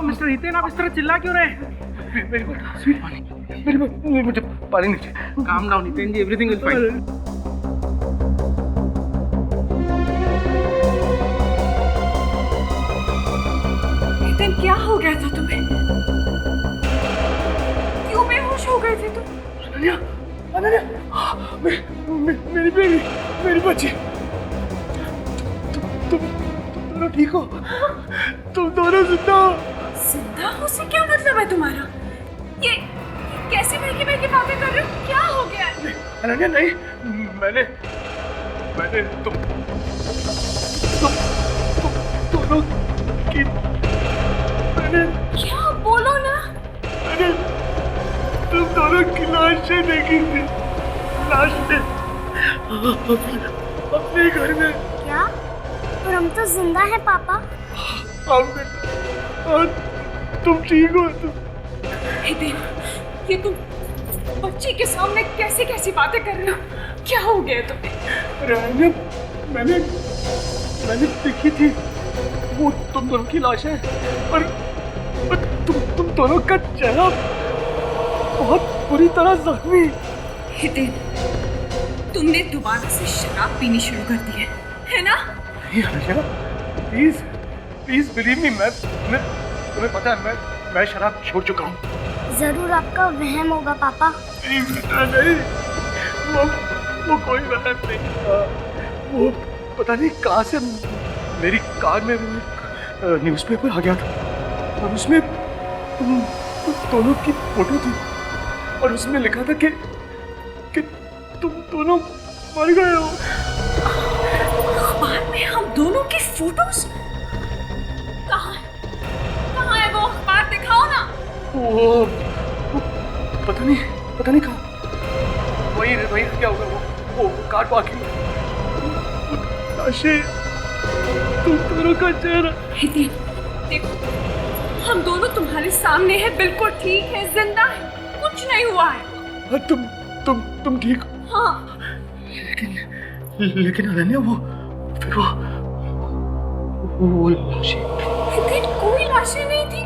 मिस्टर हितेन, आप इस तरह चिल्ला क्यों रहे? मुझे पानी नहीं चाहिए। Calm down Hiten ji, everything will fine. Hiten, क्या हो गया था तुम्हें? क्यों बेहोश हो गए थे तुम? अनन्या, मेरी बेबी, मेरी बच्ची, दोनों ठीक हो, तुम दोनों जिंदा हो। जिंदा हो से क्या मतलब है तुम्हारा? ये कैसी महकी महकी बातें कर रहे हो? क्या हो गया? अनन्या नहीं, मैंने तुम दोनों की मैंने क्या बोलो ना? मैंने तुम दोनों की लाशें देखी थी, लाशें अपने घर में। क्या? और हम तो जिंदा हैं पापा। और तुम ठीक हो? ये तुम बच्ची के सामने कैसी कैसी बातें कर रहे हो? क्या हो गया तुम्हें? अरे मैंने देखी थी वो तुम दोनों की लाशें, और तुम दोनों का चेहरा बहुत बुरी तरह जख्मी। हितेन, तुमने दोबारा से शराब पीनी शुरू कर दी है ना? प्लीज बिलीव मी, मैं तुम्हें पता है मैं शराब छोड़ चुका हूँ। जरूर आपका वहम होगा पापा। नहीं, वो कोई वहम नहीं। वो पता नहीं कहाँ से मेरी कार में न्यूज़पेपर आ गया था, और उसमें तुम दोनों की फोटो थी, और उसमें लिखा था कि तुम दोनों मर गए हो। अखबार में हम दोनों की फोटोज? कहाँ है वो अखबार? दिखाओ ना। वो पता नहीं कहाँ। वही क्या होगा, वो कार्ड बाकी लाशें, तुम दोनों का चेहरा। देखो, हम दोनों तुम्हारे सामने हैं, बिल्कुल ठीक है, जिंदा है, कुछ नहीं हुआ है। तुम ठीक हो? हाँ। लेकिन अनन्या, वो लाशें। कोई लाशें नहीं थी,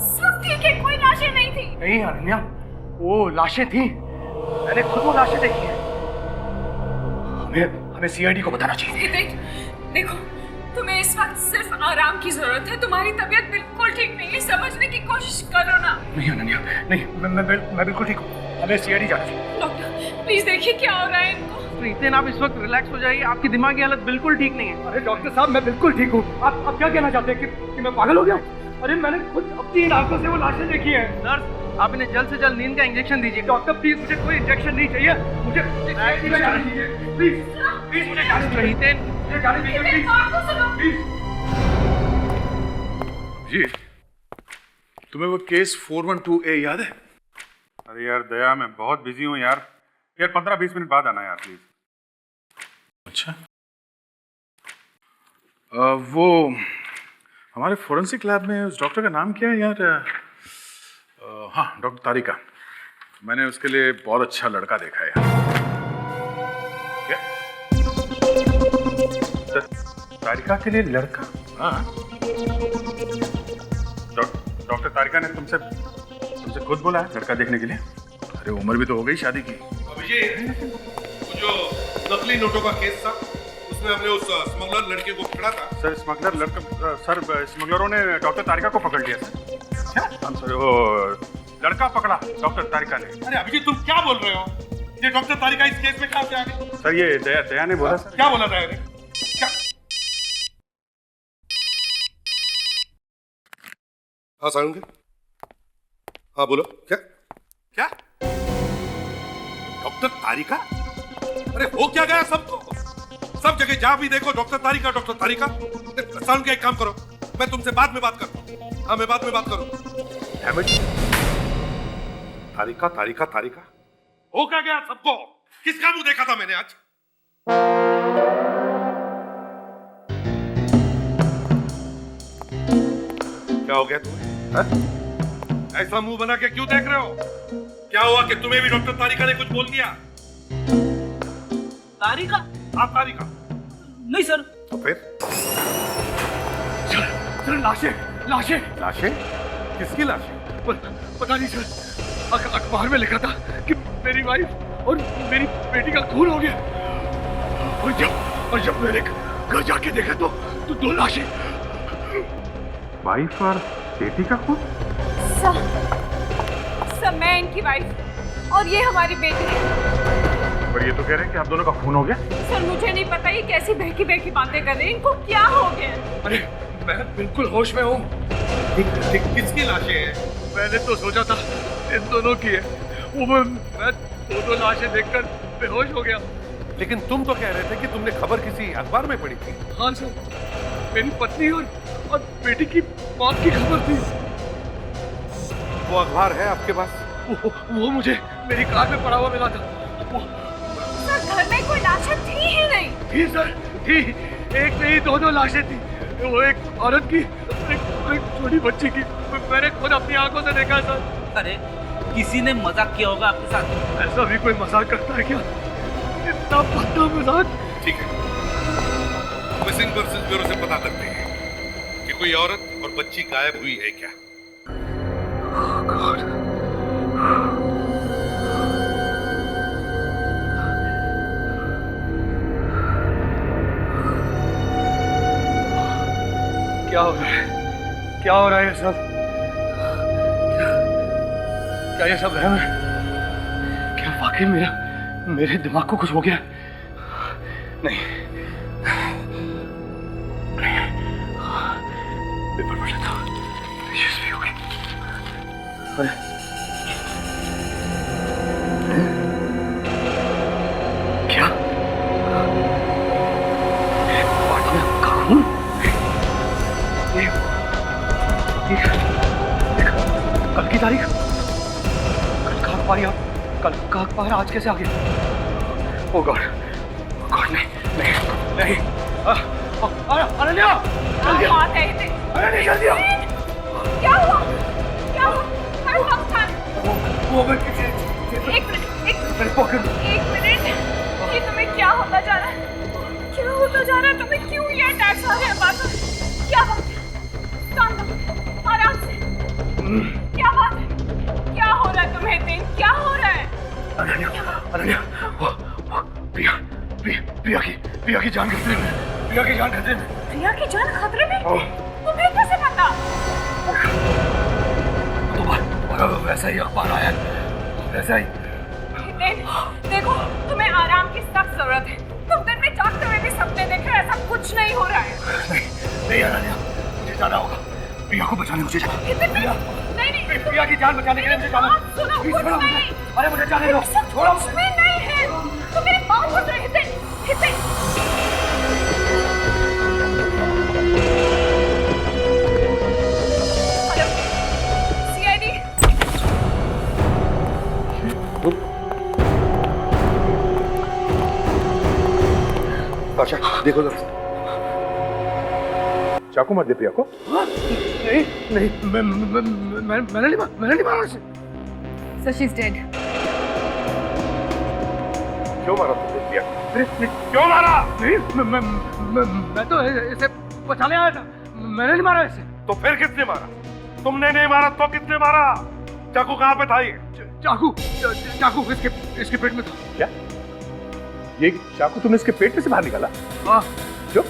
सब ठीक है, कोई लाशें नहीं थी। नहीं अनन्या, वो लाशें थी, मैंने खुद वो लाशें देखी हैं। हमें सीआईडी को बताना चाहिए। देखो, तुम्हें इस वक्त सिर्फ आराम की जरूरत है, तुम्हारी तबीयत बिल्कुल ठीक नहीं है, समझने की कोशिश करो ना। नहीं अनन्या, नहीं, मैं बिल्कुल ठीक हूँ, हमें सीआईडी जाना चाहिए। डॉक्टर प्लीज देखिए क्या हो रहा है इनको। प्रीतम, आप इस वक्त रिलैक्स हो जाइए, आपकी दिमागी हालत बिल्कुल ठीक नहीं है। अरे डॉक्टर साहब, मैं बिल्कुल ठीक हूँ। आप क्या कहना चाहते हैं कि मैं पागल हो गया? अरे मैंने खुद अपनी आंखों से वो लाशें देखी हैं। नर्स, आप इन्हें जल्द से जल्द नींद का इंजेक्शन दीजिए। डॉक्टर प्लीज, मुझे कोई इंजेक्शन नहीं चाहिए, मुझे जाना चाहिए। प्लीज मुझे जाना चाहिए। जी, तुम्हें वो केस 412A याद है? अरे यार दया, मैं बहुत बिजी हूँ यार 15-20 मिनट बाद आना यार प्लीज। अच्छा, वो हमारे फोरेंसिक लैब में उस डॉक्टर का नाम क्या है यार? हाँ, डॉक्टर तारिका। मैंने उसके लिए बहुत अच्छा लड़का देखा है यार। क्या? तारिका के लिए लड़का? हाँ, डॉक्टर तारिका ने तुमसे खुद बोला है लड़का देखने के लिए? अरे उम्र भी तो हो गई शादी की। अभिषेक, वो जो नकली नोटों का केस था, उसमें हमने उस स्मगलर लड़के को पकड़ा था। सर स्मगलरों ने डॉक्टर तारिका को पकड़ लिया सर। क्या? सर वो लड़का पकड़ा डॉक्टर तारिका ने। अरे अभिषेक, तुम क्या बोल रहे हो? ये डॉक्टर तारिका इस केस में कहाँ से आ गई? सर ये दया ने बोला सर। क्या बोला दया ने? क्या? हाँ सारुंगे, हाँ बोलो। क्या डॉक्टर तारिका? अरे हो क्या गया सबको? सब जगह जहां भी देखो डॉक्टर तारिका, डॉक्टर तारिका। सारुंगे, एक काम करो, मैं तुमसे बाद में बात करता हूँ। हाँ, मैं बाद में बात करूँ। तारिका तारिका तारिका, हो क्या गया सबको? किसका मुंह देखा था मैंने आज? क्या हो गया तुम्हें? ऐसा मुंह बना के क्यों देख रहे हो? क्या हुआ कि तुम्हें भी डॉक्टर तारिका ने कुछ बोल दिया? तारिका? हाँ तारिका। नहीं सर। तो फिर? सर लाशें। किसकी लाशें? पता नहीं सर, अखबार में लिखा था कि मेरी वाइफ और मेरी बेटी का खून हो गया, और जब मैंने घर जाके देखा तो 2 लाशें। वाइफ और बेटी का खून? सर, मैं इनकी वाइफ और ये हमारी बेटी है। पर ये तो कह रहे हैं कि आप दोनों का खून हो गया। सर मुझे नहीं पता ये कैसी बहकी बहकी बातें कर रहे हैं, इनको क्या हो गया? अरे मैं बिल्कुल होश में हूँ। किसकी लाशें हैं? मैंने तो सोचा था इन दोनों की है, वो मैं दो लाशें देखकर बेहोश हो गया। लेकिन तुम तो कह रहे थे कि तुमने खबर किसी अखबार में पढ़ी थी। हाँ सर, मेरी पत्नी और बेटी की मौत की खबर थी। वो अखबार है आपके पास? वो मुझे मेरी कार में पड़ा हुआ मिला था। सर घर में कोई लाशें थी ही नहीं। थी सर, थी। एक नहीं दो लाशें थी। वो एक औरत की, एक छोटी बच्ची की। मैंने खुद अपनी आंखों से देखा सर। अरे किसी ने मजाक किया होगा आपके साथ। ऐसा भी कोई मजाक करता है क्या? इतना बड़ा मजाक। ठीक है, मिसिंग पर्सन्स ब्यूरो से पता करते हैं कि कोई औरत और बच्ची गायब हुई है क्या। गॉड। क्या हो रहा है? क्या हो रहा है ये सब? क्या ये सब रहम है? क्या वाकई मेरे दिमाग को कुछ हो गया? नहीं, पेपर पढ़ लेता हूँ। यशस्वी हो गई। अरे क्या? पार्टनर का खून? कल की तारीख, कल का अखबार, कल का अखबार आज कैसे आ गया? ओ गॉड, नहीं नहीं नहीं। अनन्या, जल्दी आओ। अनन्या जल्दी आओ। क्या हुआ? क्या हुआ? अरे खान, वो मैं पीछे। एक मिनट। ये तुम्हें क्या होता जा रहा है? क्या होता जा रहा है तुम्हें? क्यों ये अटैक्स आ रहे हैं बार बार? क्या बात है? काम लो, आराम से। क्या बात है? क्या हो रहा है तुम्हें दिन? क्या हो रहा है? अनन्या, वो प्रिया की जान खतरे में। प्रिया की जान खतरे में। प्रिया की जान खतरे में? तुम्हें कैसे पता? दोबारा वैसा ही अखबार आया, वैसा ही। देखो, तुम्हें आराम की सख्त जरूरत है। तुम दिन में जागते हुए भी सपने देख रहे हो, ऐसा कुछ नहीं हो रहा है। नहीं अनन्या, मुझे जाना होगा। प्रिया को बचाने मुझे जाना। नहीं, प्रिया की जान बचाने के लिए मुझे जाना। सुनो, कुछ नहीं। अरे मुझे जाने दो, छोड़ो। कुछ भी नहीं है। तुम मेरी बात सुन रहे थे। सीआईडी। अच्छा देखो जरा, चाकू मार दे प्रिया को। नहीं, मैंने नहीं मारा उसे। So she's dead. क्यों मारा तुमने प्रिया? क्यों मारा? नहीं, मैं तो इसे बचाने आया था। मैंने नहीं मारा इसे। तो फिर किसने मारा? तुमने नहीं मारा तो किसने मारा? चाकू कहाँ पे था? ये चाकू इसके पेट में था। क्या? ये चाकू तुमने इसके पेट में से बाहर निकाला? हाँ। क्यों?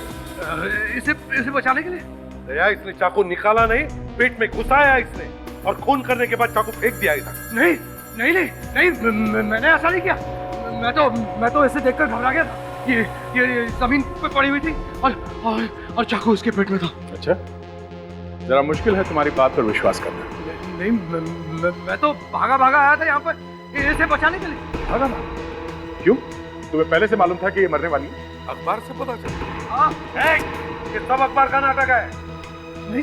इसे बचाने के लिए। दया, इसने चाकू निकाला नहीं, पेट में घुसाया इसने, और खून करने के बाद चाकू फेंक दिया इधर। नहीं, मैंने ऐसा नहीं किया। मैं तो इसे देखकर घबरा गया था। ये जमीन पे पड़ी हुई थी और चाकू इसके पेट में था। अच्छा, जरा मुश्किल है तुम्हारी बात पर विश्वास करना। नहीं, मैं तो भागा आया था यहाँ पर इसे बचाने के लिए। भागा? क्यों? तुम्हें पहले से मालूम था कि ये मरने वाली है? अखबार से पता चला? हाँ। ये सब अखबार का नाटक है। नहीं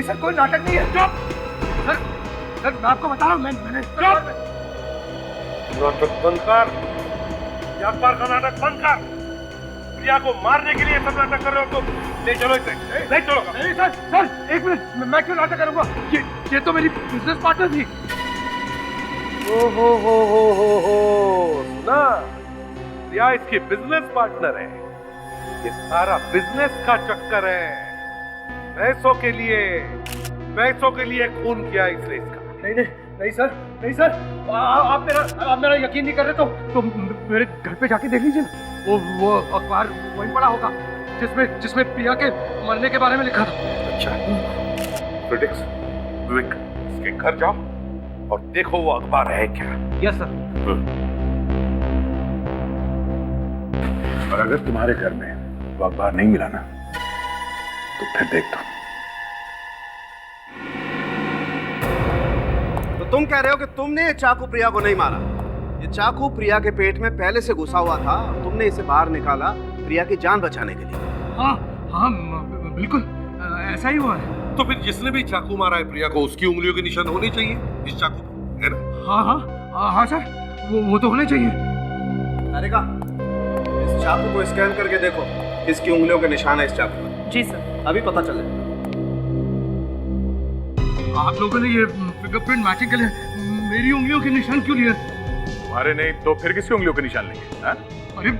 सर, कोई नाटक नहीं है। चुप। सर मैं आपको बता रहा हूँ, मैंने नाटक बंद कर। ये अखबार का नाटक बंद कर। प्रिया को मारने के लिए सब नाटक कर रहे हो तुम। ले चलो इसे। ले चलो। नहीं सर, एक मिनट। मैं क्यों नाटक करूंगा? ये तो मेरी बिजनेस पार्टनर थी। हो सुना? प्रिया इसकी बिजनेस पार्टनर है। ये सारा बिजनेस का चक्कर है। पैसों के लिए खून किया इसने इसका। नहीं सर, आप मेरा यकीन नहीं कर रहे तो मेरे घर पे जाके देख लीजिए। वो अखबार वहीं पड़ा होगा जिसमें प्रिया के मरने के बारे में लिखा था। अच्छा, क्रिटिक्स, विवेक, इसके घर जाओ और देखो वो अखबार है क्या। Yes sir. और अगर तुम्हारे घर में वो अखबार नहीं मिला ना तो फिर देख तो तुम कह रहे हो कि तुमने ये चाकू प्रिया को नहीं मारा? ये चाकू प्रिया के पेट में पहले से घुसा हुआ था, तुमने इसे बाहर निकाला प्रिया की जान बचाने के लिए। हाँ हाँ बिल्कुल ऐसा ही हुआ है। तो फिर जिसने भी चाकू मारा है प्रिया को उसकी उंगलियों के निशान होने चाहिए इस चाकू पर, है ना? हाँ सर, वो तो होने चाहिए। तारिका, इस चाकू को स्कैन करके देखो किसकी उंगलियों के निशान है इस चाकू पर। जी सर। अभी पता चले। आप लोगों ने ये फिंगरप्रिंट मैचिंग के लिए मेरी उंगलियों के निशान क्यों लिए? तुम्हारे नहीं तो फिर किसकी उंगलियों के निशान लेंगे? अरे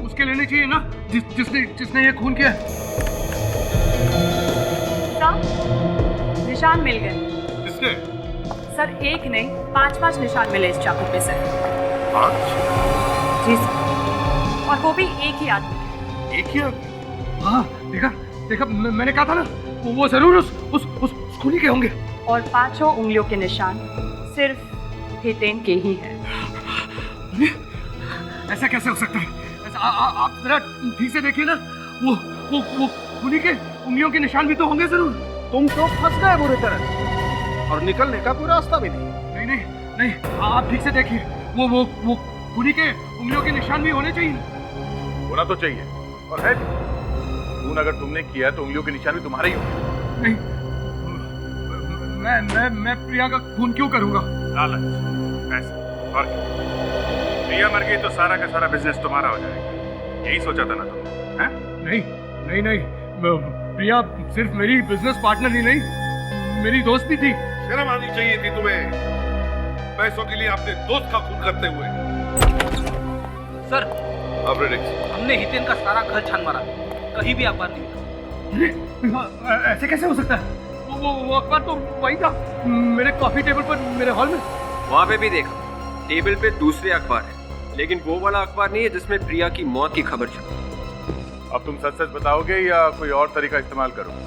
उसके लेने चाहिए ना जिसने ये खून किया। निशान मिल गए। किसके? सर एक नहीं 5 निशान मिले इस चाकू पे सर। 5? जी सर, और वो भी एक ही आदमी। एक ही आदमी? हाँ देखा मैंने कहा था ना, वो जरूर उस खूनी के होंगे। और 5 उंगलियों के निशान सिर्फ हितेन के ही हैं। ऐसा कैसे हो सकता है? आप जरा ठीक से देखिए ना, वो खूनी के उंगलियों के निशान भी तो होंगे जरूर। तुम तो फंस गए बुरी तरह और निकलने का कोई रास्ता भी नहीं। नहीं, आप ठीक से देखिए, वो खूनी के उंगलियों के निशान भी होने चाहिए। होना तो चाहिए और है भी। खून अगर तुमने किया तो उंगलियों के निशान भी तुम्हारे ही होंगे। नहीं, मैं प्रिया का खून क्यों करूंगा? लालच, पैसा और क्या? प्रिया मर गई तो सारा का सारा बिजनेस तुम्हारा हो जाएगा, यही सोचा था ना तुमने? हैं? नहीं, प्रिया सिर्फ मेरी बिजनेस पार्टनर ही नहीं, मेरी दोस्त भी थी। शर्म आनी चाहिए थी तुम्हें, पैसों के लिए अपने दोस्त का खून करते हुए। सर, हमने हितेन का सारा घर छान मारा, कहीं भी अखबार नहीं मिला। ऐसे कैसे हो सकता है? वो अखबार तो वही था मेरे कॉफी टेबल पर मेरे हॉल में। वहाँ पे भी देखा, टेबल पे दूसरे अखबार है, लेकिन वो वाला अखबार नहीं है जिसमें प्रिया की मौत की खबर छपी। अब तुम सच बताओगे या कोई और तरीका इस्तेमाल करोगे?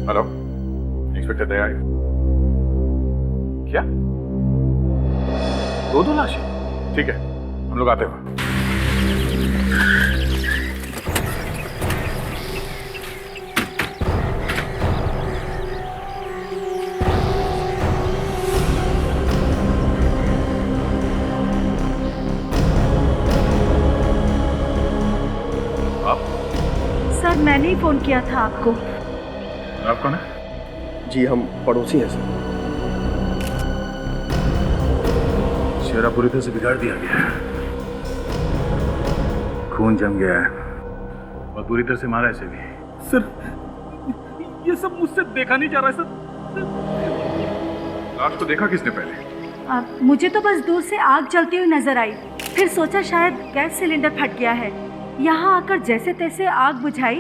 हेलो, इंस्पेक्टर दया। क्या? 2 लाशें? ठीक है, हम लोग आते हैं। सर मैंने ही फोन किया था आपको। आप कौन है? जी हम पड़ोसी हैं सर। चेहरा पूरी तरह से बिगाड़ दिया गया है, खून जम गया है और पूरी तरह से मारा इसे भी। सर ये सब मुझसे देखा नहीं जा रहा है सर। लाश को देखा किसने पहले? मुझे तो बस दूर से आग जलती हुई नजर आई, फिर सोचा शायद गैस सिलेंडर फट गया है। यहाँ आकर जैसे तैसे आग बुझाई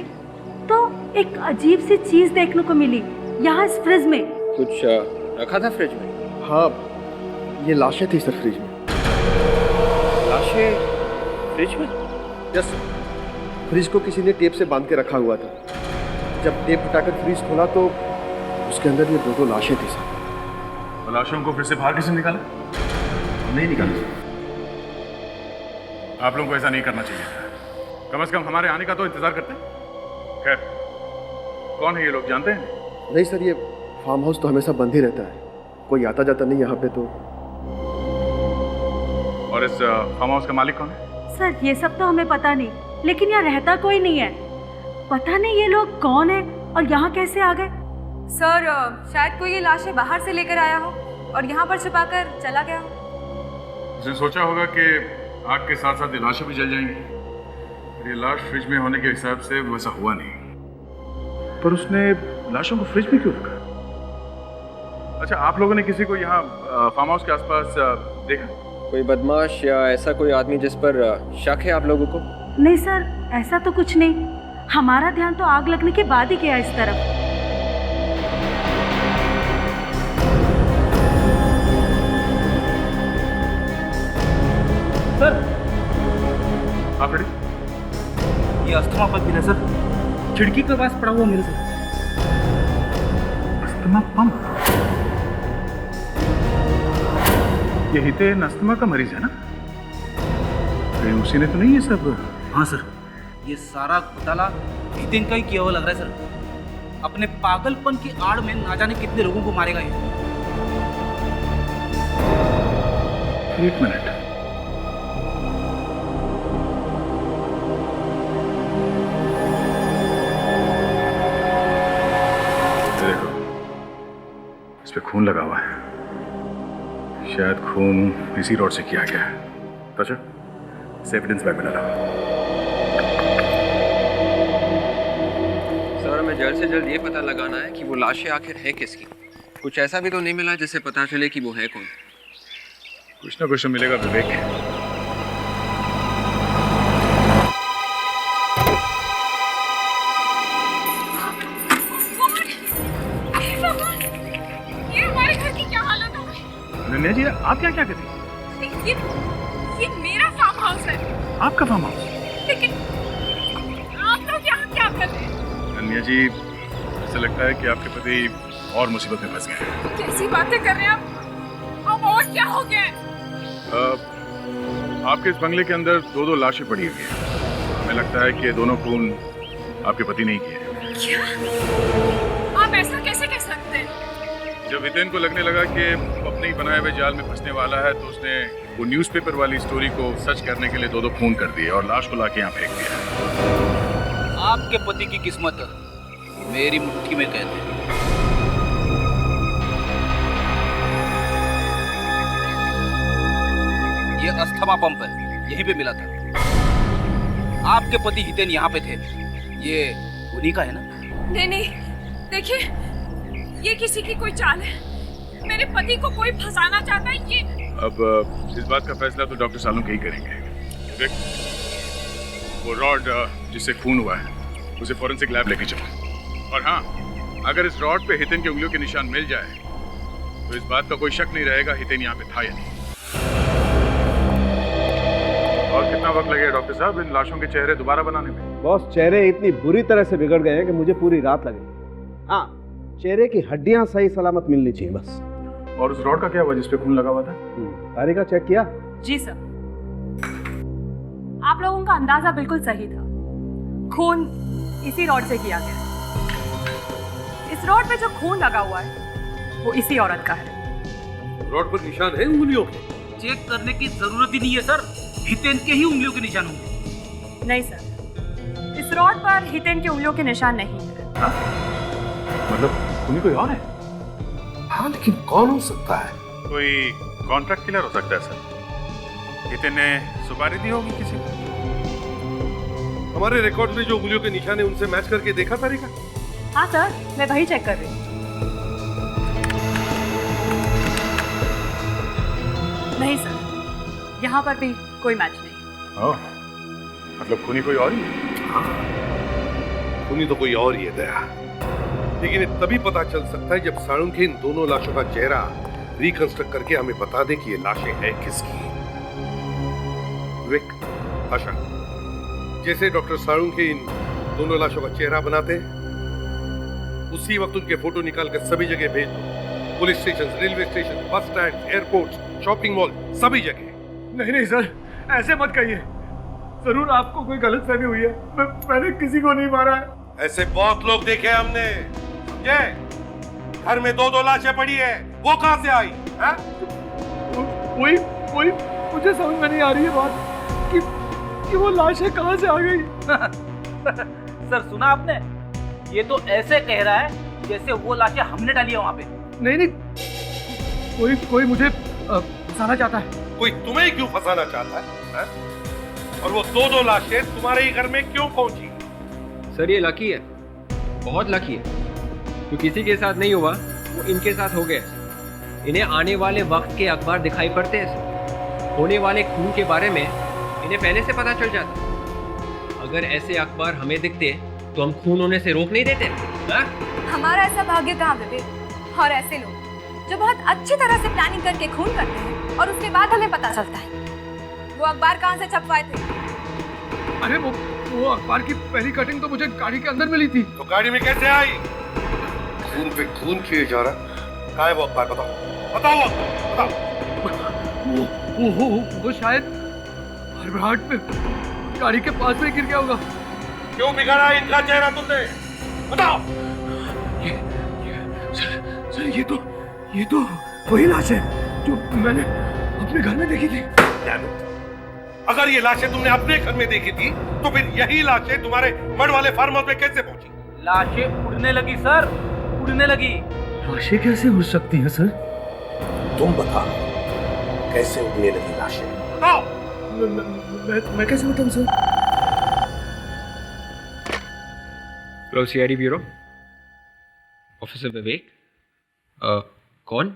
तो एक अजीब सी चीज देखने को मिली यहाँ इस फ्रिज में। कुछ रखा था फ्रिज में? हाँ, ये लाशें थी सर फ्रिज में। लाशें फ्रिज में? यस, फ्रिज को किसी ने टेप से बांध के रखा हुआ था। जब टेप हटाकर फ्रिज खोला तो उसके अंदर ये 2 लाशें थी सर। तो लाशों को फिर से बाहर किसने निकाला? नहीं निकाला। आप लोगों को ऐसा नहीं करना चाहिए था, कम से कम हमारे आने का तो इंतजार करते। खैर, कौन है ये लोग, जानते हैं? नहीं सर, ये फार्म हाउस तो हमेशा बंद ही रहता है, कोई आता जाता नहीं यहाँ पे तो। और इस फार्म हाउस का मालिक कौन है? सर ये सब तो हमें पता नहीं, लेकिन यहाँ रहता कोई नहीं है। पता नहीं ये लोग कौन है और यहाँ कैसे आ गए। सर शायद कोई ये लाशें बाहर से लेकर आया हो और यहाँ पर छुपाकर चला गया हो। उसने सोचा होगा कि आग के साथ साथ लाशें भी जल जाएंगी। ये लाश फ्रिज में होने के हिसाब से वैसा हुआ नहीं, पर उसने लाशों को फ्रिज में क्यों रखा? अच्छा, आप लोगों ने किसी को यहाँ फार्म हाउस के आसपास देखा? कोई बदमाश या ऐसा कोई आदमी जिस पर शक है आप लोगों को? नहीं सर, ऐसा तो कुछ नहीं। हमारा ध्यान तो आग लगने के बाद ही गया इस तरफ। सर आप रेडी? ये अस्थमा पंप है सर, खिड़की के पास पड़ा हुआ मेरे सर। Asthma pump? ये हितेन अस्थमा का मरीज है ना? कहीं उसी ने तो नहीं ये सब? हाँ सर, ये सारा घोटाला हितेन का ही किया हुआ लग रहा है सर। अपने पागलपन की आड़ में ना जाने कितने लोगों को मारेगा ये। एक मिनट, देखो इस पे खून लगा हुआ है, शायद खून इसी रोड से किया गया है। तो अच्छा, एविडेंस बैग में डाला। सर, हमें जल्द से जल्द ये पता लगाना है कि वो लाशें आखिर है किसकी। कुछ ऐसा भी तो नहीं मिला जिससे पता चले कि वो है कौन। कुछ ना कुछ तो मिलेगा विवेक। ये हमारे घर की क्या हालत हो गई? अनन्या जी, आप क्या क्या करती? ये मेरा फार्म हाउस है। आपका फार्म हाउस? लेकिन आप लोग यहाँ क्या कर रहे हैं? अनन्या जी, ऐसा लगता है कि आपके पति और मुसीबत में फंस गए। कैसी बातें कर रहे हैं आप? अब और क्या हो गया है? आपके इस बंगले के अंदर दो लाशें पड़ी हुई हैं। हमें लगता है कि ये दोनों खून आपके पति नहीं किए। क्या? आप ऐसा कैसे कह सकते हैं? जब हितेन को लगने लगा कि वो अपने ही बनाए हुए जाल में फंसने वाला है, तो उसने वो न्यूज़पेपर वाली स्टोरी को सच करने के लिए दो खून कर दिए और लाश को लाके यहाँ फेंक दिया। आपके पति की किस्मत मेरी मुट्ठी में कैद है। ये अस्थमा पंप है, यहीं पे मिला था। आपके पति हितेन यहाँ पे थे, ये उन्हीं का है ना? नहीं, देखिए, ये किसी की कोई चाल है। मेरे पति को कोई फंसाना चाहता है। ये अब इस बात का फैसला तो डॉक्टर सालुंके ही करेंगे। देख, वो रॉड जिससे खून हुआ है उसे फॉरेंसिक लैब लेके चलो। और हाँ, अगर इस रॉड पे हितेन की उंगलियों के निशान मिल जाए तो इस बात का कोई शक नहीं रहेगा हितेन यहाँ पे था या नहीं। और कितना वक्त लगेगा डॉक्टर साहब इन लाशों के चेहरे दोबारा बनाने में? बॉस, चेहरे इतनी बुरी तरह से बिगड़ गए हैं कि मुझे पूरी रात लगेगी। हाँ, चेहरे की हड्डियां सही सलामत मिलनी चाहिए बस। और उस रॉड का क्या हुआ जिस पे खून लगा हुआ था? तारिका चेक किया? जी सर, आप लोगों का अंदाजा बिल्कुल सही था। खून इसी रॉड से किया गया है। इस रॉड पे जो खून लगा हुआ है वो इसी औरत का है। रॉड पर निशान है उंगलियों के? चेक करने की जरूरत ही नहीं है सर, हितेन के ही उंगलियों के निशान होंगे। नहीं सर, इस रॉड पर हितेन की उंगलियों के निशान नहीं है। मतलब खूनी कोई और है? हाँ, लेकिन कौन हो सकता है? कोई कॉन्ट्रैक्ट किलर हो सकता है सर। हितेन ने सुपारी दी होगी किसी को। हमारे रिकॉर्ड में जो उंगलियों के निशान है उनसे मैच करके देखा तारिका? हाँ सर, मैं वही चेक कर रही हूँ। नहीं सर, यहाँ पर भी कोई मैच नहीं। ओह, मतलब खूनी कोई और ही है? हाँ, खूनी तो कोई और ही है दया। लेकिन ये तभी पता चल सकता है जब साळुंखे इन दोनों लाशों का चेहरा रिकंस्ट्रक्ट करके हमें बता दे कि ये लाशें हैं किसकी। विक, आशा, जैसे डॉक्टर साळुंखे इन दोनों लाशों का चेहरा बनाते उसी वक्त उनके फोटो निकाल कर सभी जगह भेज दो। Police station, railway station, bus stand, airport, shopping mall, सभी जगह। नहीं सर, ऐसे मत कहिए। जरूर आपको कोई गलतफहमी हुई है। मैंने किसी को नहीं मारा है। ऐसे बहुत लोग देखे हमने, समझे? घर में दो लाशें पड़ी है, वो कहां से आई? वही मुझे समझ में नहीं आ रही है बात कि वो लाशें कहां से आ गई। सर, सुना आपने? ये तो ऐसे कह रहा है जैसे वो लाशें हमने डाली है वहां पे। नहीं, कोई मुझे फंसाना चाहता है। कोई तुम्हें क्यों फंसाना चाहता है? और वो दो लाशें तुम्हारे ही घर में क्यों पहुंची? सर, ये लकी है, बहुत लकी है। जो किसी के साथ नहीं हुआ वो इनके साथ हो गया। इन्हें आने वाले वक्त के अखबार दिखाई पड़ते हैं। होने वाले खून के बारे में इन्हें पहले से पता चल जाता। अगर ऐसे अखबार हमें दिखते तो हम खून होने से रोक नहीं देते। हमारा ऐसा भाग्य कहाँ विवेक? और ऐसे लोग जो बहुत अच्छी तरह से प्लानिंग करके खून करते हैं और उसके बाद हमें पता चलता है। वो अखबार कहाँ से छपवाए थे? अरे वो अखबार की पहली कटिंग तो मुझे गाड़ी के अंदर मिली थी। तो गाड़ी में कैसे आई? खून पे खून किए जा रहा। कहाँ है वो अखबार? बताओ। वो शायद हड़बड़ाहट में गाड़ी के पास में गिर गया होगा। क्यों बिगाड़ा इनका चेहरा तुमने? बताओ। सर ये तो वही लाश है जो मैंने अपने घर में देखी थी। अगर ये लाशें तुमने अपने घर में देखी थी तो फिर यही लाशें तुम्हारे मड वाले फार्म हाउस में कैसे पहुंची? लाशें उड़ने लगी सर, उड़ने लगी। लाशें कैसे उड़ सकती हैं सर? तुम बताओ कैसे उड़ने लगी लाशें? बताओ। मैं कैसे बताऊं sir? Hello CID bureau, officer Vivek. कौन?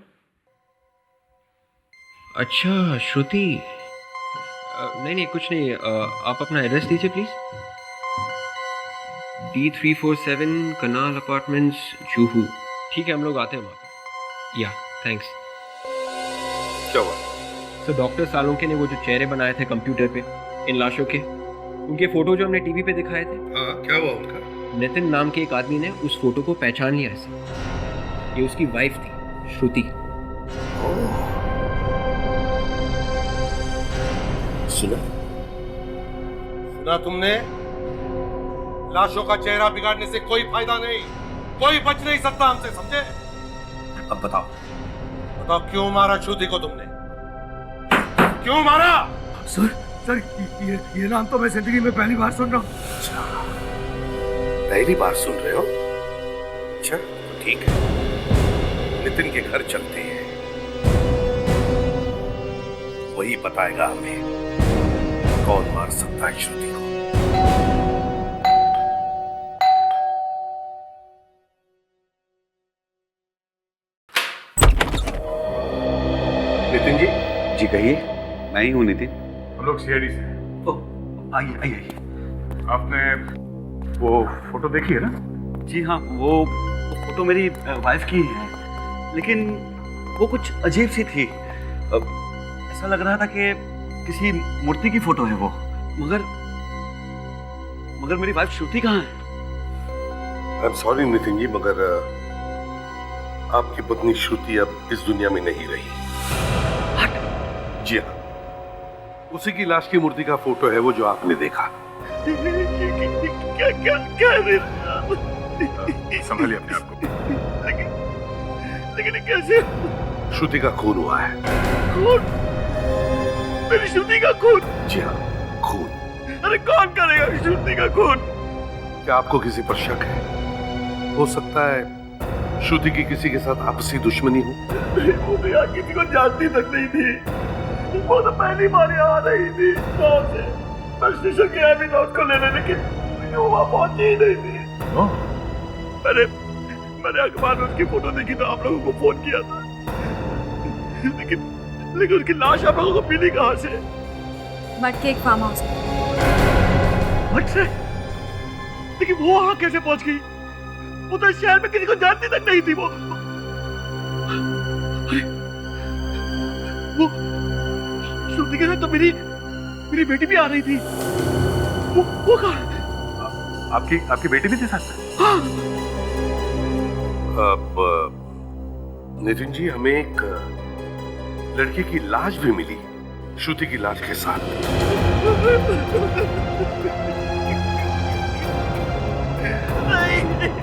अच्छा श्रुति। नहीं कुछ नहीं, आप अपना एड्रेस दीजिए please. D347 kanal apartments Juhu. ठीक है, हम लोग आते हैं वहाँ पर। या थैंक्स। क्या हुआ? सर डॉक्टर सालोंके ने वो जो चेहरे बनाए थे कंप्यूटर पे इन लाशों के, उनके फोटो जो हमने टीवी पे दिखाए थे। क्या हुआ उनका? नितिन नाम के एक आदमी ने उस फोटो को पहचान लिया ऐसे। ये उसकी वाइफ थी श्रुति। सुना तुमने? लाशों का चेहरा बिगाड़ने से कोई फायदा नहीं, कोई बच नहीं सकता हमसे, समझे? अब बताओ क्यों मारा श्रुति को तुमने? क्यों मारा? सर ये नाम तो मैं जिंदगी में पहली बार सुन रहा हूँ। पहली बार सुन रहे हो? अच्छा ठीक है, नितिन के घर चलते हैं, वही बताएगा हमें कौन मार सकता है श्रुति को। नितिन जी, जी कहिए। मैं ही हूँ नितिन। हम लोग सीआईडी से हैं। तो आइए। आपने वो फोटो देखी है ना? जी हाँ, वो फोटो मेरी वाइफ की है, लेकिन वो कुछ अजीब सी थी। ऐसा लग रहा था कि किसी मूर्ति की फोटो है वो, मगर मेरी वाइफ श्रुति कहाँ है? I am sorry Nitin ji, मगर आपकी पत्नी श्रुति अब इस दुनिया में नहीं रही। जी हाँ, उसी की लाश की मूर्ति का फोटो है वो जो आपने देखा। क्या संभालिए अपने आप को। लेकिन कैसे? श्रुति का खून हुआ है। खून? मेरी श्रुति का खून? जी हाँ, खून। अरे कौन करेगा श्रुति का खून? क्या आपको किसी पर शक है? हो सकता है श्रुति की किसी के साथ आपसी दुश्मनी हो। वो तो यहाँ किसी को जानती तक नहीं थी, वो तो पहली बार यहाँ आ रही थी गाँव से। मैं स्टेशन गया भी था उसको लेने, लेकिन वो वहाँ पहुंची ही नहीं थी। मैंने अखबार में उसकी फोटो देखी तो आप लोगों को फोन किया था, लेकिन उसकी लाश आप लोगों को मिली कहाँ से? मट के एक फार्म हाउस में। मट से? लेकिन वो वहाँ कैसे पहुंच गई? वो तो शहर में किसी को जानती तक नहीं थी। वो श्रुति के साथ तो मेरी बेटी भी आ रही थी। वो कहाँ? आपकी बेटी भी थी साथ में? हाँ। अब नितिन जी, हमें एक लड़की की लाश भी मिली श्रुति की लाश के साथ।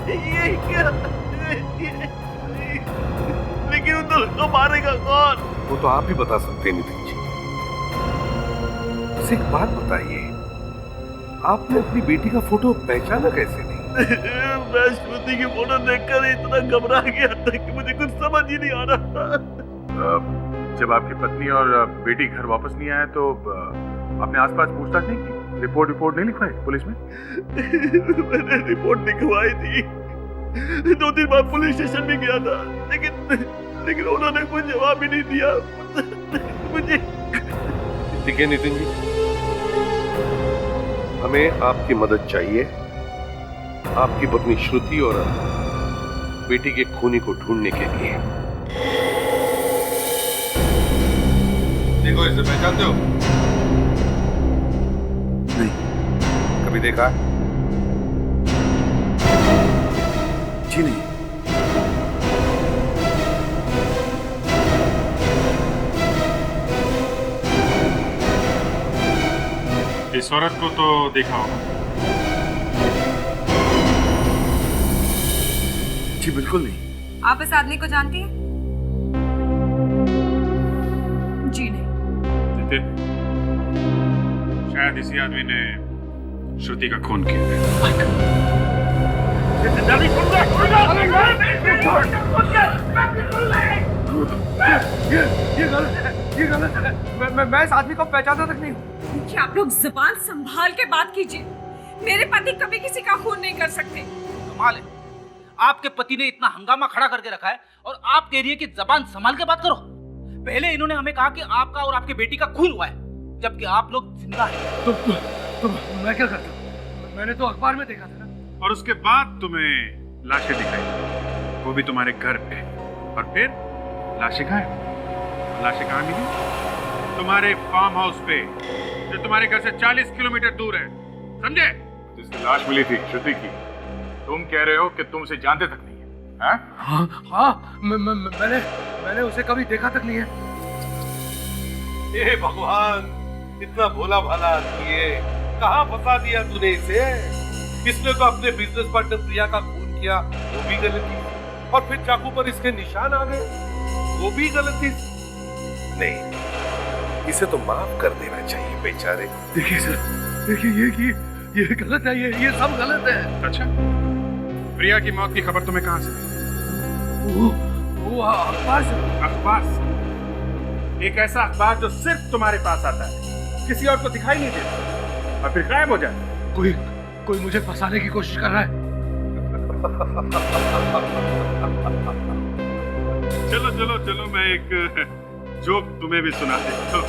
ये क्या? लेकिन उन दोनों को मारेगा कौन? वो तो आप ही बता सकते हैं नितिन जी। बस एक बात बताइए, आपने अपनी बेटी का फोटो पहचाना कैसे नहीं? मैं श्रुति की फोटो देखकर इतना घबरा गया था कि मुझे कुछ समझ ही नहीं आ रहा। जब आपकी पत्नी और बेटी घर वापस नहीं आए तो आपने आसपास पूछताछ नहीं की? रिपोर्ट नहीं लिखवाई पुलिस में? मैंने रिपोर्ट लिखवाई थी, 2-3 बार पुलिस स्टेशन भी गया था, लेकिन उन्होंने कोई जवाब ही नहीं दिया मुझे। ठीक है नितिन जी, हमें आपकी मदद चाहिए आपकी पत्नी श्रुति और बेटी के खूनी को ढूंढने के लिए। देखो, इसे पहचानते हो? नहीं। कभी देखा? जी नहीं। इस औरत को तो देखा होगा। जी बिल्कुल नहीं। आप इस आदमी को जानती हैं? जी नहीं। नितिन, शायद इसी आदमी ने श्रुति का खून किया है। ये गलत है, ये गलत है। मैं इस आदमी को पहचानता तक नहीं हूँ। देखिए, आप लोग जुबान संभाल के बात कीजिए। मेरे पति कभी किसी का खून नहीं कर सकते। कमाल है, आपके पति ने इतना हंगामा खड़ा करके रखा है और आप कह रही है कि जबान संभाल के बात करो। पहले इन्होंने हमें कहा कि आपका और आपके बेटी का खून हुआ है, जबकि आप लोग जिंदा हैं। तो मैं क्या करता हूँ? मैंने तो अखबार में देखा था ना। और उसके बाद तुम्हें लाशें दिखाई, वो भी तुम्हारे घर पे। और फिर लाशें गायब। लाशें कहाँ मिली? तुम्हारे फार्म हाउस पे, जो तुम्हारे घर से 40 किलोमीटर दूर है, समझे? जिसकी लाश मिली थी श्रुति की, तुम कह रहे हो कि तुम उसे जानते तक नहीं है? हाँ, मैंने उसे कभी देखा तक नहीं है। हे भगवान, इतना भोला भाला आदमी है, कहाँ फंसा दिया तूने इसे? इसने तो अपने बिजनेस पार्टनर प्रिया का खून किया, वो भी गलती, और फिर चाकू पर इसके निशान आ गए, वो भी गलती। नहीं, इसे तो माफ कर देना चाहिए बेचारे। देखिए सर, देखिए ये गलत है, ये सब गलत है। अच्छा, प्रिया की मौत की खबर तुम्हें कहाँ से मिली? वो अखबार से। अखबार से? एक ऐसा अखबार जो सिर्फ तुम्हारे पास आता है, किसी और को दिखाई नहीं देता और फिर गायब हो जाता है। कोई मुझे फंसाने की कोशिश कर रहा है। चलो मैं एक जोक तुम्हें भी सुना देता हूँ।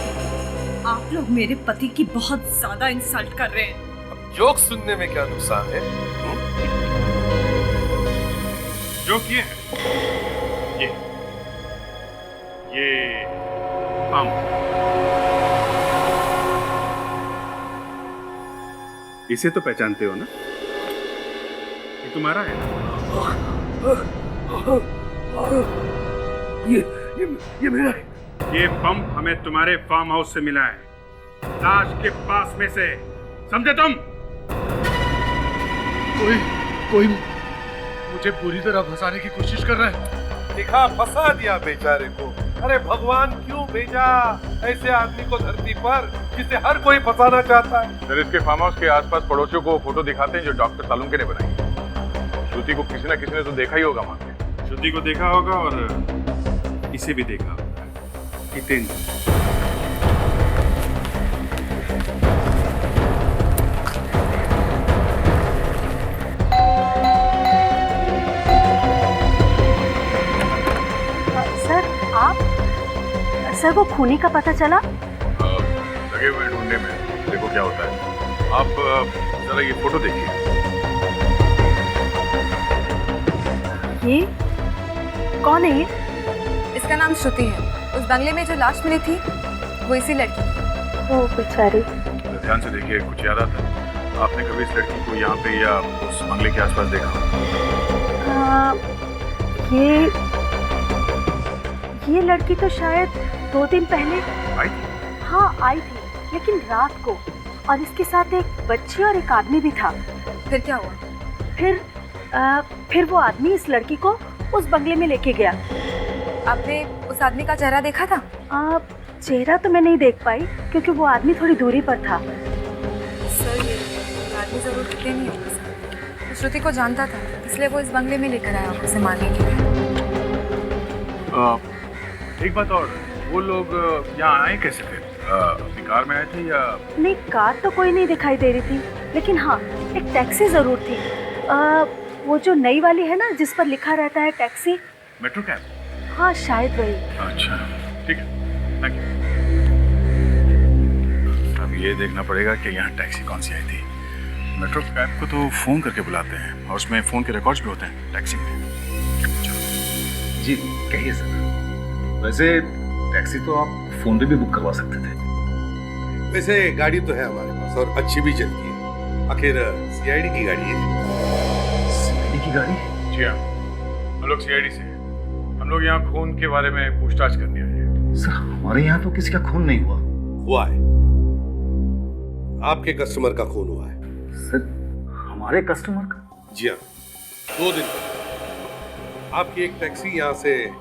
आप लोग मेरे पति की बहुत ज्यादा इंसल्ट कर रहे हैं। अब जोक सुनने में क्या नुकसान है? जोक ये है, ये हम इसे तो पहचानते हो ना? ये तुम्हारा है ना? ये मेरा है। ये पंप हमें तुम्हारे फार्म हाउस से मिला है, लाश के पास में से, समझे तुम? कोई मुझे पूरी तरह फंसाने की कोशिश कर रहा है। दिखा, फंसा दिया बेचारे को। अरे भगवान क्यों भेजा ऐसे आदमी को धरती पर, जिसे हर कोई फंसाना चाहता है? सर, इसके फार्म हाउस के आसपास पड़ोसियों को फोटो दिखाते हैं जो डॉक्टर सालुंके ने बनाई। श्रुति को किसी न किसी ने तो देखा ही होगा वहां पे। श्रुति को देखा होगा और इसे भी देखा होगा, हितेंद्र। सर, वो खूनी का पता चला? लगे हुए ढूंढने में, देखो क्या होता है। आप जरा ये फोटो देखिए। ये कौन है? ये इसका नाम श्रुति है। उस बंगले में जो लाश मिली थी वो इसी लड़की की। ओ बेचारी। ध्यान से देखिए, कुछ याद आता है? आपने कभी इस लड़की को यहाँ पे या उस बंगले के आसपास देखा? ये लड़की तो शायद 2 दिन पहले आई थी। हाँ, आई थी, लेकिन रात को, और इसके साथ एक बच्ची और एक आदमी भी था। फिर क्या हुआ? फिर वो आदमी इस लड़की को उस बंगले में लेके गया। आपने उस आदमी का चेहरा देखा था? चेहरा तो मैं नहीं देख पाई क्योंकि वो आदमी थोड़ी दूरी पर था। सर, ये आदमी जरूर कितने नहीं होगा। श्रुति को जानता था, इसलिए वो इस बंगले में लेकर आया उसे मारने के लिए। एक बात और, वो लोग यहाँ आए कैसे थे? अपनी कार में आए थे या? नहीं, कार तो कोई नहीं दिखाई दे रही थी, लेकिन हाँ, एक टैक्सी जरूर थी। वो जो नई वाली है ना, जिस पर लिखा रहता है टैक्सी। Metro cab? हाँ, शायद वही। अच्छा, ठीक है, थैंक यू। अब ये देखना पड़ेगा कि यहाँ टैक्सी कौन सी आई थी। मेट्रो कैब को तो फोन करके बुलाते हैं और उसमें फोन के रिकॉर्ड्स भी होते हैं टैक्सी में। जी कहिए सर। वैसे टैक्सी तो आप फोन पे भी बुक करवा सकते थे। वैसे गाड़ी तो है हमारे पास और अच्छी भी चलती है। आखिर सीआईडी की गाड़ी है। सीआईडी की गाड़ी? जी हाँ, हम लोग सीआईडी से। हम लोग यहाँ खून के बारे में पूछताछ करने आए हैं। सर, हमारे यहाँ तो किसी का खून नहीं हुआ। हुआ है। आपके कस्टमर का खून हुआ है। सर, हमारे कस्टमर का? जी हाँ, 2 दिन पहले आपकी एक टैक्सी यहाँ से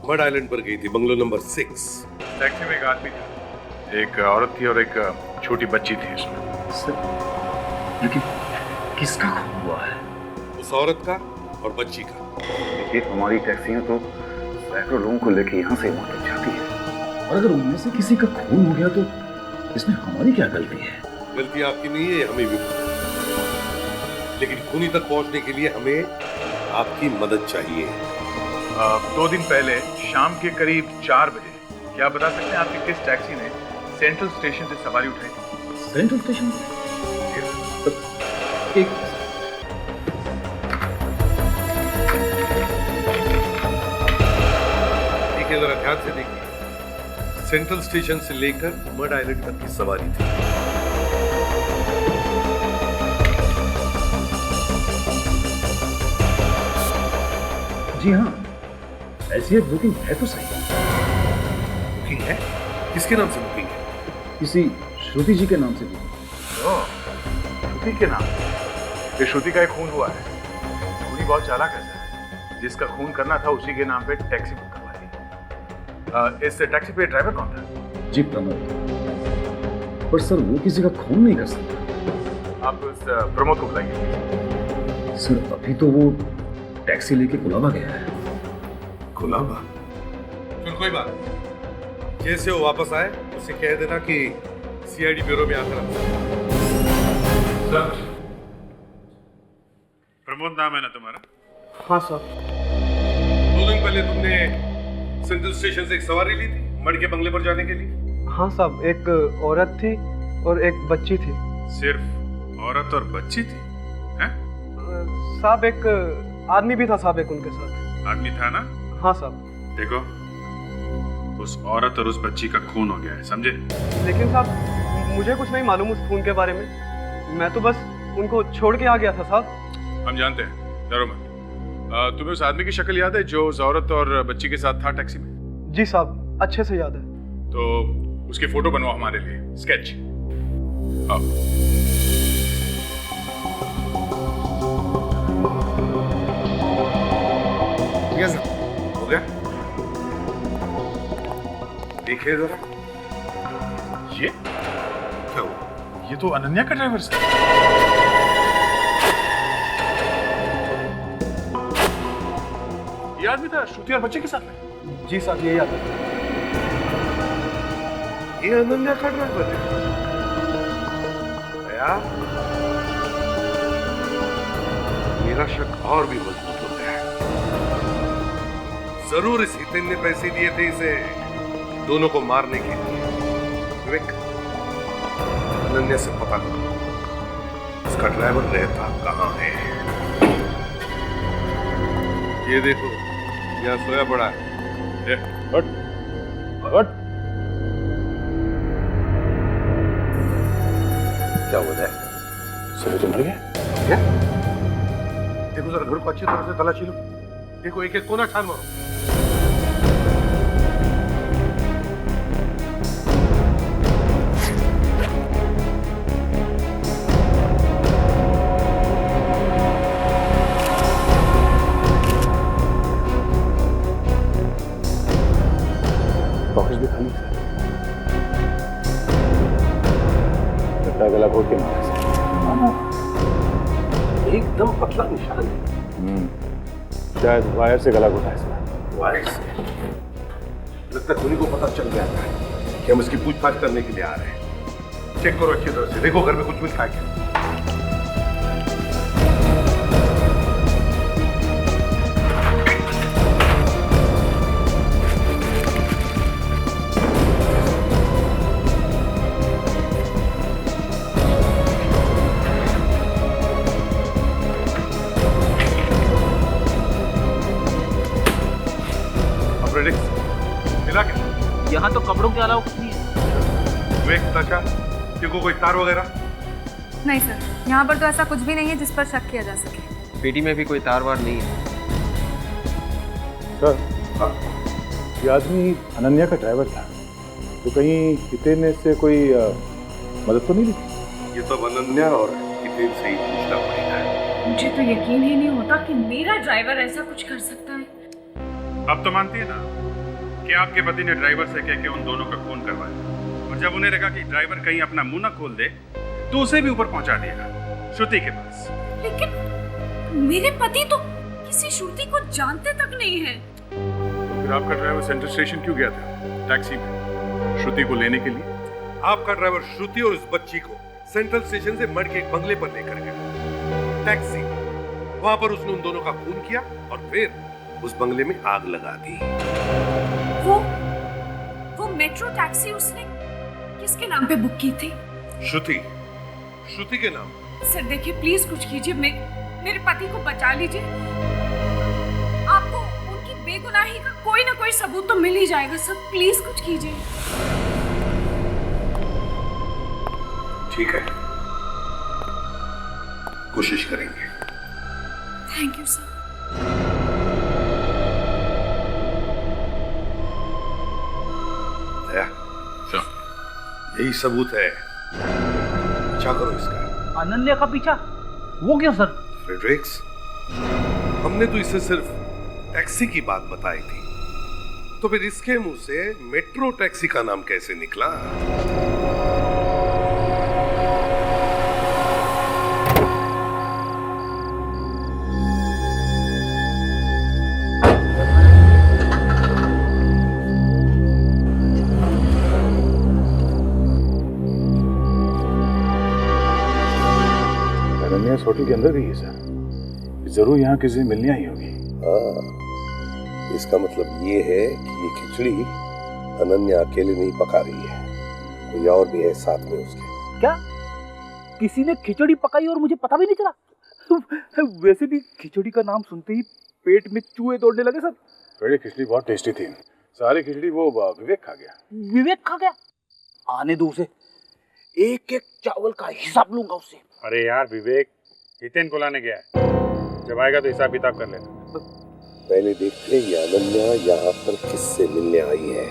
मड आइलैंड पर गई थी, बंगलो नंबर 6। टैक्सी में एक आदमी था, एक औरत थी और एक छोटी बच्ची थी इसमें। सर, लेकिन किसका खून हुआ है? उस औरत का और बच्ची का। देखिए, हमारी टैक्सियां तो सैकड़ों लोगों को लेके यहाँ से वहाँ तक जाती है, और अगर उनमें से किसी का खून हो गया तो इसमें हमारी क्या गलती है? गलती आपकी नहीं है, हमें भी, लेकिन खूनी तक पहुंचने के लिए हमें आपकी मदद चाहिए। 2 दिन पहले शाम के करीब 4 बजे, क्या आप बता सकते हैं आपकी किस टैक्सी ने सेंट्रल स्टेशन से सवारी उठाई थी? Central station? एक देखिए, जरा ध्यान से देखिए, सेंट्रल स्टेशन से लेकर मड आइलैंड तक की सवारी थी। जी हाँ, ऐसी एक बुकिंग है तो सही। बुकिंग है? किसके नाम से बुकिंग है? किसी श्रुति जी के नाम से बुकिंग। श्रुति के नाम? ये श्रुति का एक खून हुआ है। खूनी बहुत चालाक है सर, जिसका खून करना था उसी के नाम पे टैक्सी बुक करवा दी। इस टैक्सी पे ड्राइवर कौन था? जी, प्रमोद। पर सर, वो किसी का खून नहीं कर सकता। आप उस प्रमोद को बुलाइए। सर, अभी तो वो टैक्सी लेके कुलाबा गया है। कुलाबा? फिर कोई बात नहीं, जैसे वो वापस आए उसे कह देना कि सीआईडी ब्यूरो में आकर। सर, प्रमोद नाम है ना तुम्हारा? हाँ सर। 2 दिन पहले तुमने सेंट्रल स्टेशन से एक सवारी ली थी मड के बंगले पर जाने के लिए? हाँ साहब, एक औरत थी और एक बच्ची थी। सिर्फ औरत और बच्ची थी? हैं? साहब, एक आदमी भी था साहब, एक उनके साथ। आदमी था ना? हाँ साहब। देखो, उस औरत और उस बच्ची का खून हो गया है, समझे? लेकिन साहब, मुझे कुछ नहीं मालूम उस खून के बारे में। मैं तो बस उनको छोड़ के आ गया था साहब। हम जानते हैं, डरो मत। तुम्हें उस आदमी की शक्ल याद है जो उस औरत और बच्ची के साथ था टैक्सी में? जी साहब, अच्छे से याद है। तो उसकी फोटो बनवाओ हमारे लिए, स्केच। आओ। हो गया? देखिए जरा, ये क्या हुआ? ये तो अनन्या का ड्राइवर सर। ये आदमी था श्रुति और बच्चे के साथ में? जी साहब, यही आता है। ये अनन्या का ड्राइवर है? भैया, मेरा शक और भी मजबूत हो गया है। जरूर इस हितेन ने पैसे दिए थे इसे दोनों को मारने के लिए। विवेक, अनन्या से पता करो उसका ड्राइवर रहता कहाँ है। ये देखो, यहाँ सोया पड़ा है। हट, हट। क्या हो रहा है? सुबह तो मर गया क्या? देखो जरा, घर को अच्छी तरह से तलाशी लो। देखो, एक एक कोना छान मारो। बॉक्स भी खाली था। गला घोट के मारा। एकदम पतला निशान है। शायद वायर से गला घोटा इसका। वायर से? लगता है धोनी को पता चल गया था कि हम इसकी पूछताछ करने के लिए आ रहे हैं। चेक करो अच्छी तरह से, देखो घर में कुछ मिल था क्या। मिला क्या? यहाँ तो कपड़ों के अलावा कुछ नहीं है। विवेक, ताशा, देखो कोई तार वगैरह? नहीं सर, यहाँ पर तो ऐसा कुछ भी नहीं है जिस पर शक किया जा सके। पेटी में भी कोई तार वार नहीं है। सर, ये आदमी अनन्या का ड्राइवर था, तो कहीं हितेन ने इससे कोई मदद तो नहीं ली? ये तो अनन्या और हितेन से ही पूछना पड़ेगा। मुझे तो यकीन ही नहीं होता कि मेरा ड्राइवर ऐसा कुछ कर सकता है। अब तो मानती है ना कि आपके पति ने ड्राइवर से कह के उन दोनों का खून करवाया, और जब उन्हें लगा कि ड्राइवर कहीं अपना मुंह न खोल दे तो उसे भी ऊपर पहुंचा दिया श्रुति के पास। लेकिन मेरे पति तो किसी श्रुति को जानते तक नहीं है। तो फिर आपका ड्राइवर सेंट्रल स्टेशन क्यों गया था टैक्सी में श्रुति को लेने के लिए? आपका ड्राइवर श्रुति और उस बच्ची को सेंट्रल स्टेशन से मड़ के एक बंगले पर लेकर गया टैक्सी। वहां पर उसने उन दोनों का खून किया और फिर उस बंगले में आग लगा दी। वो मेट्रो टैक्सी उसने किसके नाम पे बुक की थी? श्रुति के नाम। सर देखिए प्लीज कुछ कीजिए, मेरे पति को बचा लीजिए। आपको उनकी बेगुनाही का कोई ना कोई सबूत तो मिल ही जाएगा सर, प्लीज कुछ कीजिए। ठीक है, कोशिश करेंगे। Thank you sir. यही सबूत है, पीछा करो इसका। अनन्या का पीछा? वो क्यों सर? फ्रेडरिक्स, हमने तो इसे सिर्फ टैक्सी की बात बताई थी, तो फिर इसके मुंह से मेट्रो टैक्सी का नाम कैसे निकला? इस होटल के अंदर गई है सर, जरूर यहाँ किसी से मिलने आई होगी। हाँ, इसका मतलब ये है कि ये खिचड़ी अनन्या अकेले नहीं पका रही है, कोई और भी है साथ में उसके। क्या किसी ने खिचड़ी पकाई और मुझे पता भी नहीं चला? वैसे भी खिचड़ी का नाम सुनते ही पेट में चूहे दौड़ने लगे सर। थोड़ी खिचड़ी बहुत टेस्टी थी, सारी खिचड़ी वो विवेक खा गया। विवेक खा गया? आने दो उसे, एक एक चावल का हिसाब लूंगा उससे। अरे यार विवेक हितेन को लाने गया है, जब आएगा तो हिसाब किताब कर लेना। पहले देखते हैं ये अनन्या यहाँ पर किससे मिलने आई है।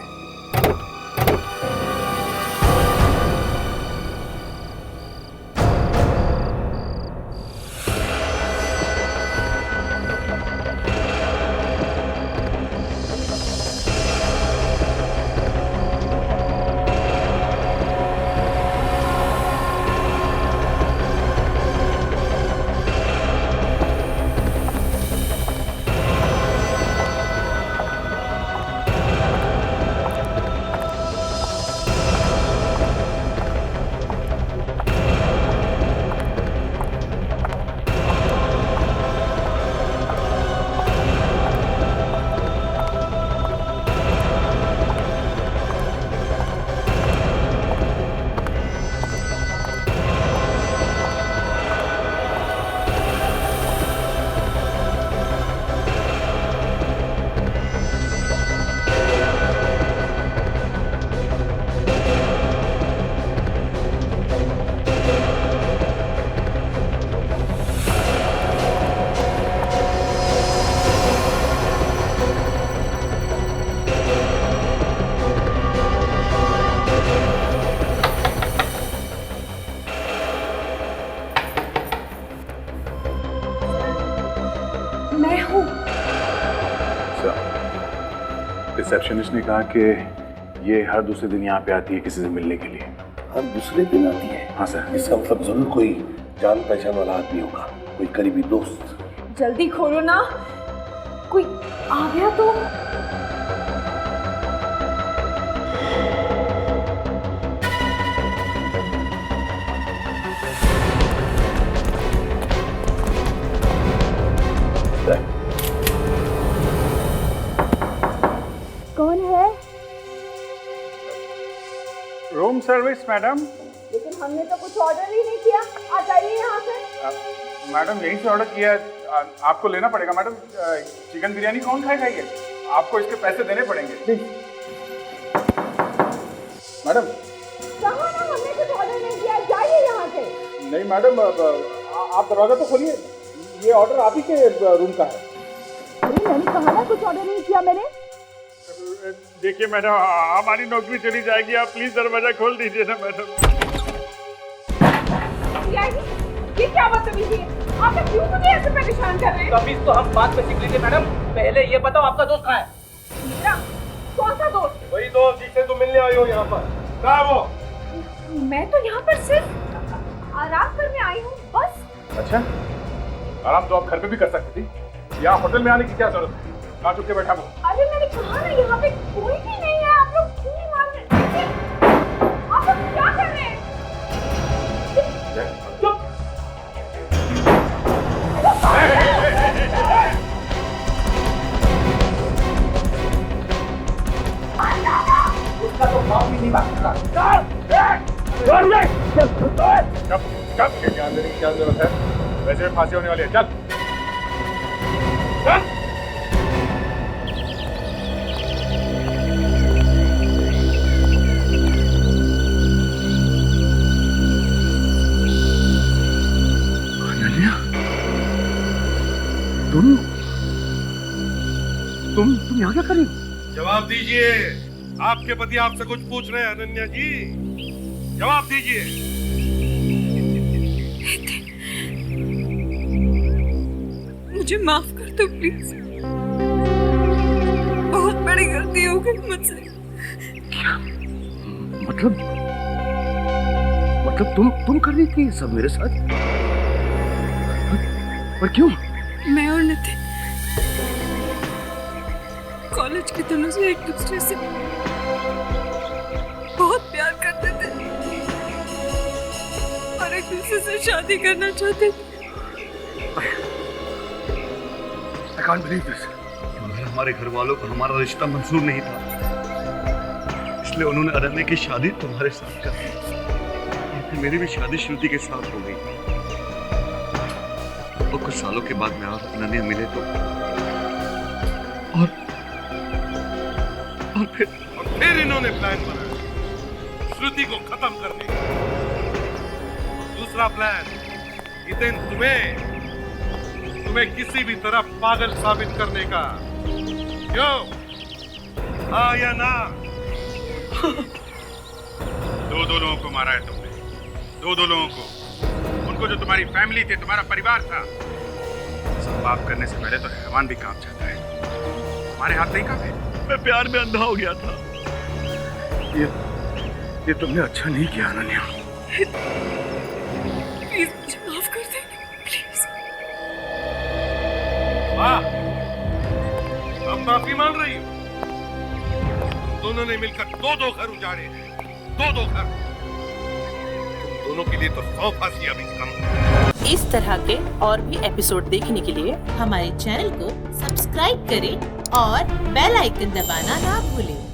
रिसेप्शनिस्ट ने कहा कि ये हर दूसरे दिन यहाँ पे आती है किसी से मिलने के लिए। हर दूसरे दिन आती है? हाँ सर। इसका मतलब जरूर कोई जान पहचान वाला आदमी होगा, कोई करीबी दोस्त। जल्दी खोलो ना, कोई आ गया तो। कौन है? Room service madam. लेकिन हमने तो कुछ ऑर्डर ही नहीं किया, आ जाइए यहाँ से। मैडम यहीं से ऑर्डर किया है, आपको लेना पड़ेगा मैडम। चिकन बिरयानी कौन खाएगा ये? आपको इसके पैसे देने पड़ेंगे। मैडम कहाँ ना, हमने कुछ ऑर्डर नहीं किया, जाइए यहाँ से। नहीं मैडम, आप दरवाजा तो खोलिए, ये ऑर्डर आप ही के रूम का है। अरे मैंने कहा ना कुछ ऑर्डर नहीं किया मैंने। देखिए मैडम, हमारी नौकरी चली जाएगी, आप प्लीज दरवाजा खोल दीजिए ना मैडम। ये क्या बदतमीजी है? आप क्यों मुझे ऐसे परेशान कर रहे हैं? अभी तो हम बात में सीख लीजिए मैडम। पहले ये बताओ आपका दोस्त कहाँ है? मेरा कौन सा दोस्त? वही दोस्त जिससे तुम मिलने आई हो यहाँ पर। कहाँ है वो? मैं तो यहाँ पर सिर्फ आराम करने आई हूँ बस। अच्छा, आराम तो आप घर पे भी कर सकती थी। यहाँ होटल में आने की क्या जरूरत है? कहाँ चुप के बैठा वो? अरे मैंने कहा ना यहाँ पे कोई भी नहीं है। आप लोग क्यों नहीं मान रहे? आप लोग क्या कर रहे हैं? उसका तो बाप भी नहीं बात कर कब के ज्ञान देने की क्या जरूरत है? वैसे भी फांसी होने वाली है। चल चल। तुम यहाँ क्या कर रही हो? जवाब दीजिए, आपके पति आपसे कुछ पूछ रहे हैं अनन्या जी, जवाब दीजिए। मुझे माफ कर दो प्लीज, बहुत बड़ी गलती हो गई मुझसे। मतलब तुम कर रही थी सब मेरे साथ? और क्यों? मैं और नितिन कॉलेज के दिनों से एक दूसरे से बहुत प्यार करते थे और एक दूसरे से शादी करना चाहते थे। I can't believe this. मगर हमारे घर वालों को हमारा रिश्ता मंजूर नहीं था, इसलिए उन्होंने अनन्या की शादी तुम्हारे साथ कर दी। और फिर मेरी भी शादी श्रुति के साथ हो गई। और कुछ सालों के बाद मैं और अनन्या मिले तो और फिर इन्होंने प्लान बनाया श्रुति को खत्म करने का। दूसरा प्लान, नितिन तुम्हें किसी भी तरह पागल साबित करने का। क्यों? हाँ या ना? दो लोगों को मारा है तुमने, दो लोगों को। उनको जो तुम्हारी फैमिली थी, तुम्हारा परिवार था। सब पाप करने से पहले तो हैवान भी कांप जाता है। हमारे हाथ नहीं कांपे। मैं प्यार में अंधा हो गया था। ये तुमने अच्छा नहीं किया अनन्या। प्लीज मुझे माफ कर दे, प्लीज। वाह, अब माफी मान रही हो? तुम दोनों ने मिलकर दो घर उजाड़े हैं, दो घर। तुम दोनों के लिए तो 100 फांसियां भी कम। इस तरह के और भी एपिसोड देखने के लिए हमारे चैनल को सब्सक्राइब करें और बेल आइकन दबाना ना भूलें।